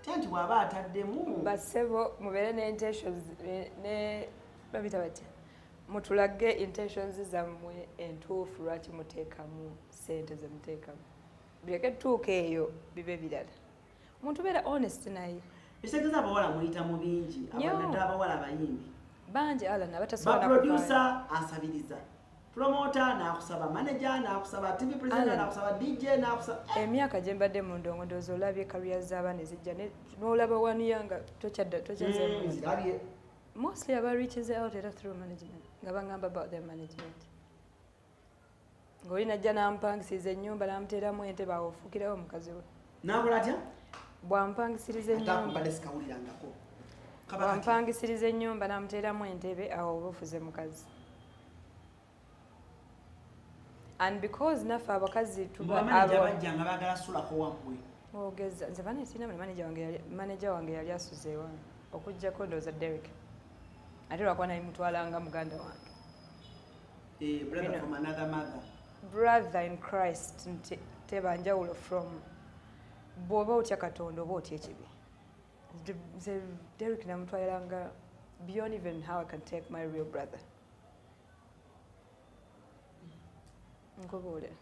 S2: tya nti bw'aba ataddemu
S1: bassebo mubeere ne intentions ne babita batya mutulage intentions zammwe entuufu lwaki muteekamu ssente ze muteekamu bireke tutuuka eyo bibe birala omuntu beera honest naye
S2: ekitegeeza abawala muyita mu bingi ddala abawala abayimbi
S1: bangi alana batasobola
S2: baproducer asabiriza promota nakusaba manager nakusaba tv presenter nakusaba dj nakusaba
S1: emyaka gye mbadde mu ndongo ndowooza olabye career z'abaana ezijja n'olaba waniyanga tokyazemwiza mostly aba reaches out era through management nga bangamba about their management ng'oli najja n'ampangisiza ennyumba n'amuteeramu entebe awo ofuukirawo omukazi we
S2: nakola atya
S1: bwampangisiriza ennyumba
S2: sikawulirangako
S1: bwampangisiriza ennyumba n'amuteeramu entebe awo oba ofuze mukazi and because naffe abakazi
S2: bajjanga baagala sulako wammwe
S1: ogeza nze bane sina manager wange yali asuze ewange okuggyako ndowooza Derek ate lwakuba naye mutwalanga muganda wange
S2: brother in Christ nti teba njawulo from
S1: bw'oba otya katonda oba otya ekibi. Nze Derek namutwaliranga beyond even how I can take my real brother. Nkubuulira.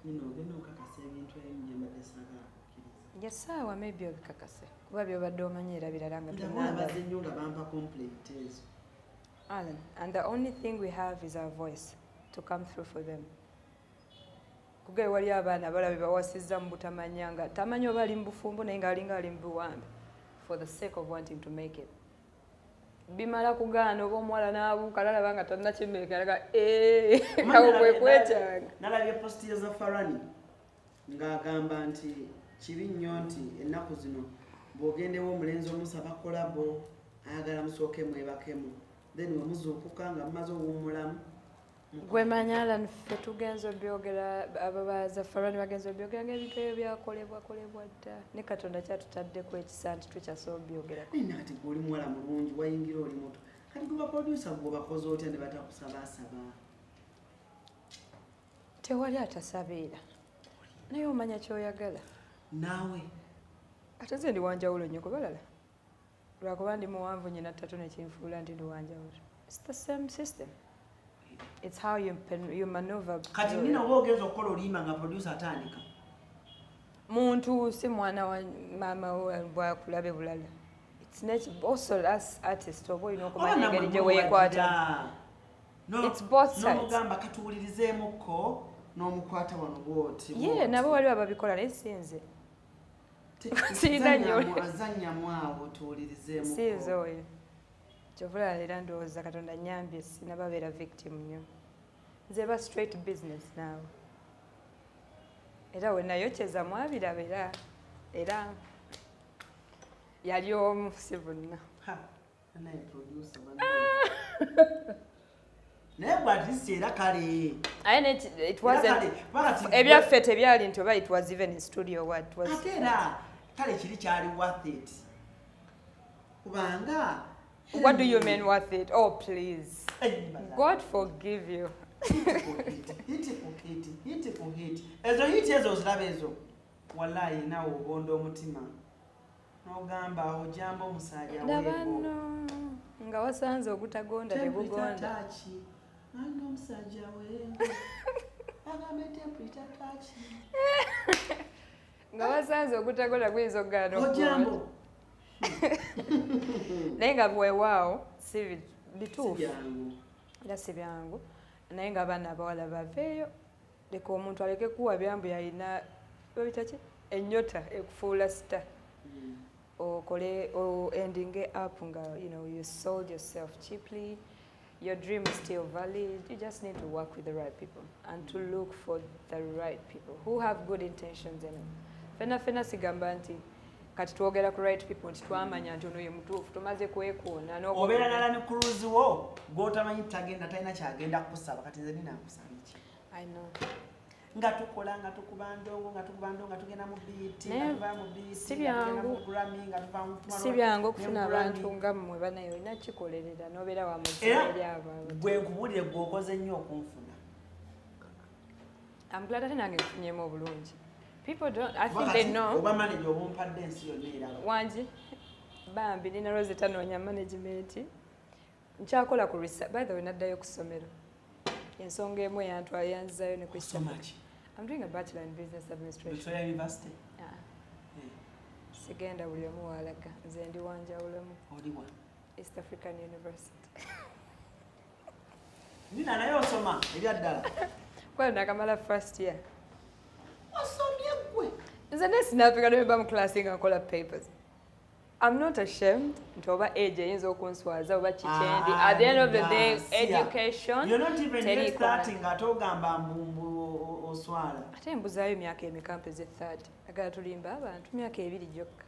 S1: Yesaawa maybe obikakase kuba byobadde omanyi era birala nga Alan, and the only thing we have is our voice to come through for them. Kuge wali abaana balabe bawasizza mu butamanya nga tamanyi oba ali mu bufumbo naye ng'alinga ali mu buwambe for the sake of wanting to make it. Bimala kugaana oba omuwala n'abuuka lalaba nga tannakimeeka alaga awo kwe kwekyanga.
S2: Nalabye posti za Farani ng'agamba nti kibi nnyo nti ennaku zino bw'ogendewo omulenzi omusaba kolabo ayagala musooke mwebakemu then we muzuukuka nga mumaze owummulamu.
S1: Gwe manya Alan, ffe tugenza obyogera ababaza Farani bagenza obyogera ng'ebintu ebyo byakolebwa dda ne Katonda kyatutaddeko ekisa nti tukyasobola obyogerako.
S2: Naye kati gw'oli muwala mulungi wayingira oli muto kati gwe baproducer gwebakoze otya ne batakusabaasaba?
S1: Tewali atasabiira naye omanya kyoyagala.
S2: Naawe
S1: Ate nze ndi wanjawulo nnyo ku balala lwakuba ndi muwanvu nyina ttatu nekinfuula nti ndi wanjawulo. It's the same system. It's how you maneuver.
S2: kati nina oba ogenza okukola olimba nga producer atandika
S1: Muntu si mwana wa maama bwakulabe bulala. It's nature. Also as artists oba olina okumanya engeri gye weekwata. It's both sides.
S2: N'omugamba katuwulirizeemukko n'omukwata wano bw'oti.
S1: Yeah, nabo waliwo ababikola naye si nze.
S2: Azannyamu awo tuwulirizeemukko.
S1: Si nze oyo. Kyovula era ndowooza Katonda nnyambye sinababeera victim nnyo. Nze ba straight business naawe. Era we nayokyeza mwabiraba era yali omu si bonna.
S2: Naye producer naye bw'atisi era kale.
S1: It wasn't. Ebyaffe tebyali nti oba it was even in studio what was.
S2: Ate era kale kiri kyali worth it. Kubanga
S1: What do you mean worth it? Oh, please. God forgive you.
S2: Hiti ku hiti. Ezo hiti ezo ziraba ezo. Wallahi nawe ogonda omutima. N'ogamba ojamba omusajja weego.
S1: Nabano nga wasanze ogutagonda tebugonda.
S2: Nanga omusajja weego. Agambe temperature touch.
S1: Nga wasanze ogutagonda guyinza okugaana
S2: ojambo.
S1: Naye nga bwewaawo si bituufu era si byangu naye nga abaana abawala baveeyo leka omuntu aleke kuwa byambu yalina babita ki ennyota ekufuula sita okole ending up nga you sold yourself cheaply. Your dream is still valid. You just need to work with the right people and to look for the right people who have good intentions in them. Fena sigamba nti kati twogera ku right people nti twamanya nti ono ye mutuufu tumaze kwekuuna
S2: obeera nala ne cruise wo gw'otamanyi tagenda talina kyagenda kukusaba kati nze nina nkusaba iki.
S1: I know.
S2: Nga tukola nga tukuba ndongo nga tugenda mu BET nga tuva mu BET
S1: si byangu si byangu okufuna abantu nga mmwe banayo olina kikolerera n'obeera wa muzira eri abo.
S2: Gwe nkubulire gw'okoze nnyo okunfuna.
S1: I'm glad ate nange nfunyemu obulungi. People don't, I think they know.
S2: Oba manager obumpadde ensi yonna eraba.
S1: Wangi bambi nina Rosetta noonya management. Nkyakola ku research. By the way, naddayo ku ssomero. Ensonga emu yantwala yanzizayo ne ku
S2: so much.
S1: I'm doing a bachelor in business administration.
S2: Victoria University.
S1: Yeah. Sigenda buli omu walaga. Nze ndi wanjawulomu.
S2: Oli wa?
S1: East African University.
S2: Nina naye osoma ebyaddala.
S1: Kwali nakamala first year.
S2: Osomye gwe.
S1: Nze nesinapika nemba mu class nga nkola papers. I'm not ashamed nti oba age eyinza okunswaza oba kikendi. At the end of the day, education.
S2: You're not even starting ate ogamba mbumbu oswala.
S1: Ate mbuzaayo emyaka emika ze 30. Agala tulimba abantu myaka 2 gyokka.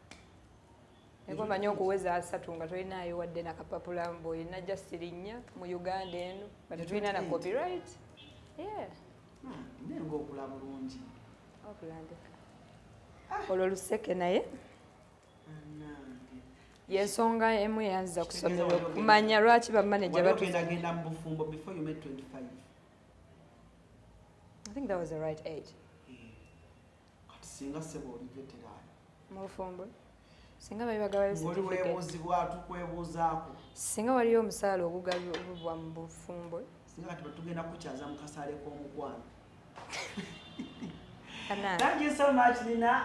S1: Ego manyi okuweza 3 nga tolinaayo wadde nakapapula mbu olina just linnya mu Uganda eno but tulina na copyright. Yeah.
S2: Nengo okula bulungi.
S1: Okulandika. Olwo luseke naye. Yensonga emu yanziza ku ssomero kumanya lwaki bamanager
S2: batugenda mu bufumbo before you made 25.
S1: I think that was the right age.
S2: Kati singa sebo oli veteran.
S1: Mufumbo. Singa babagawa
S2: ngoli webuuzibwa tukwebuuzaako
S1: singa waliyo omusaala ogugabibwa mu bufumbo
S2: singa kati batugenda kukyaza mu kasaale k'omukwano.
S1: Thank
S2: you so much, Nina.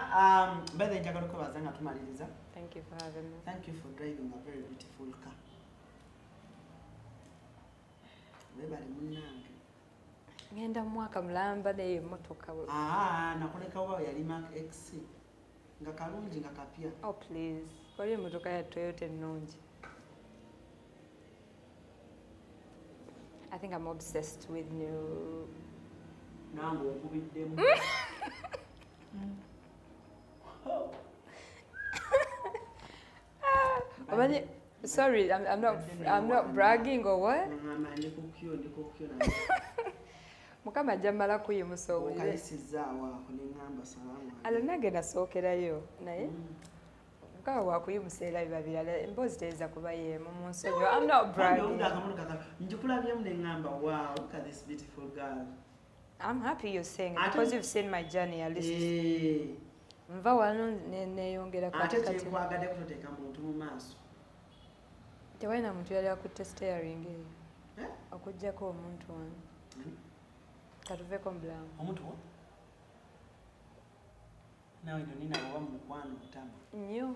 S2: By the way, njagala okwebaza nga tumaliriza.
S1: Thank you for having me.
S2: Thank you for driving a very beautiful car. Webali munnange.
S1: Ngenda mu mwaka mulamba naye emmotoka we.
S2: Nakulekawo yali Mark X. Nga kalungi nga kapya.
S1: Oh please. Wali emmotoka ya Toyota ennungi. I think I'm obsessed with new.
S2: Nango okubiddemu.
S1: Sorry, I'm not bragging or what? Mukama jamala kuyimusa obulire.
S2: Okayisizaawo ako ne ngamba salaamu.
S1: Alonagenda sookerayo naye. Mukama wakuyimusa era biba birala emboozi teyinza kuba yeemu mu nsonyi. I'm not bragging.
S2: Njikulabyemu ne ngamba wow, look at this beautiful girl.
S1: I'm happy you're saying it because you've seen my journey at least. Mva wano neyongera
S2: kati kati. Ate tekwagadde kutoteeka muntu mu maaso.
S1: Tewalina muntu yali akutte steering eyo. Okuggyako omuntu wano. Katuveko mubulamu.
S2: Omuntu wo? Nawe nno Nina oba mu mukwano otama.
S1: Nnyo.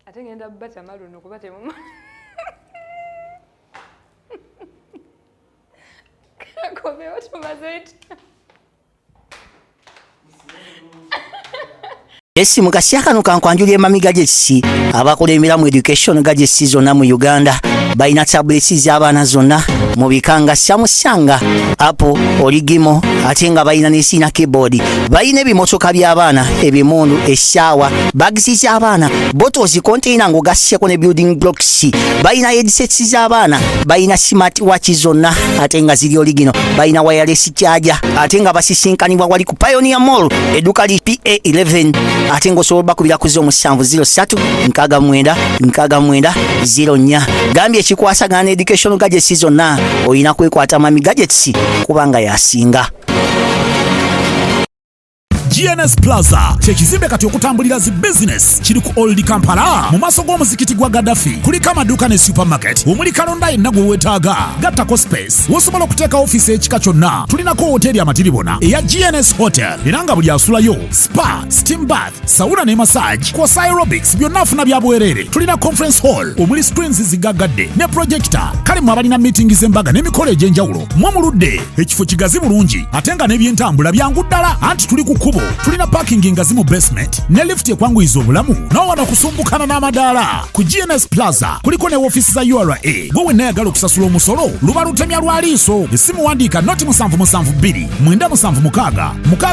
S1: Ate ngenda bata maluno kuba temuma. Kakobe otumaze ita.
S4: Esi mukasya kano kankwanjulya emamiga gy'ekisi abakulembera mu education gadgets zonna mu Uganda balina tablets z'abaana zonna mu bikanga Samsung, Apple, Origimo ate nga balina n'esiina keyboard. Balina ebimotoka by'abaana, ebimundu, essaawa, bags z'abaana, bottles, container ng'ogasseko ne building blocks. Balina headsets z'abaana, balina smart watch zonna ate nga ziri Origino. Balina wireless charger ate nga basisinkanibwa wali ku Pioneer Mall edduka li PA11 ate ng'osobola bakubira ku 07696904. Gambye ekikwasagana ne education gadgets zonna olina kwekwata Mami Gadgets kubanga yasinga.
S3: GNS Plaza kyekizimbe kati okutambulira zi business kiri ku Old Kampala mu maaso g'omuzikiti gwa Gaddafi. Kuliko amaduuka ne supermarket omuli kalonda yenna gwe weetaaga. Gattako space wosobola okuteeka ofiisi ekika kyonna. Tulinako hoteri amatiribona eya GNS Hotel era nga buli asulayo spa, steam bath, sauna ne massage kwosa aerobics byonna afuna bya bwerere. Tulina conference hall omuli screens zigaggadde ne projector. Kale mu abalina meeting z'embaga n'emikolo egy'enjawulo mwe muludde ekifo kigazi bulungi ate nga n'ebyentambula byangu ddala anti tuli ku kkubo. Tulina parking ngazi mu basement ne lift ekwanguyiza obulamu n'owano kusumbukana n'amadaala. Ku GNS Plaza kuliko ne office za URA. Gwe wenna ayagala okusasula omusolo luba lutemya lwa liiso. Essimu wandiika noti 772976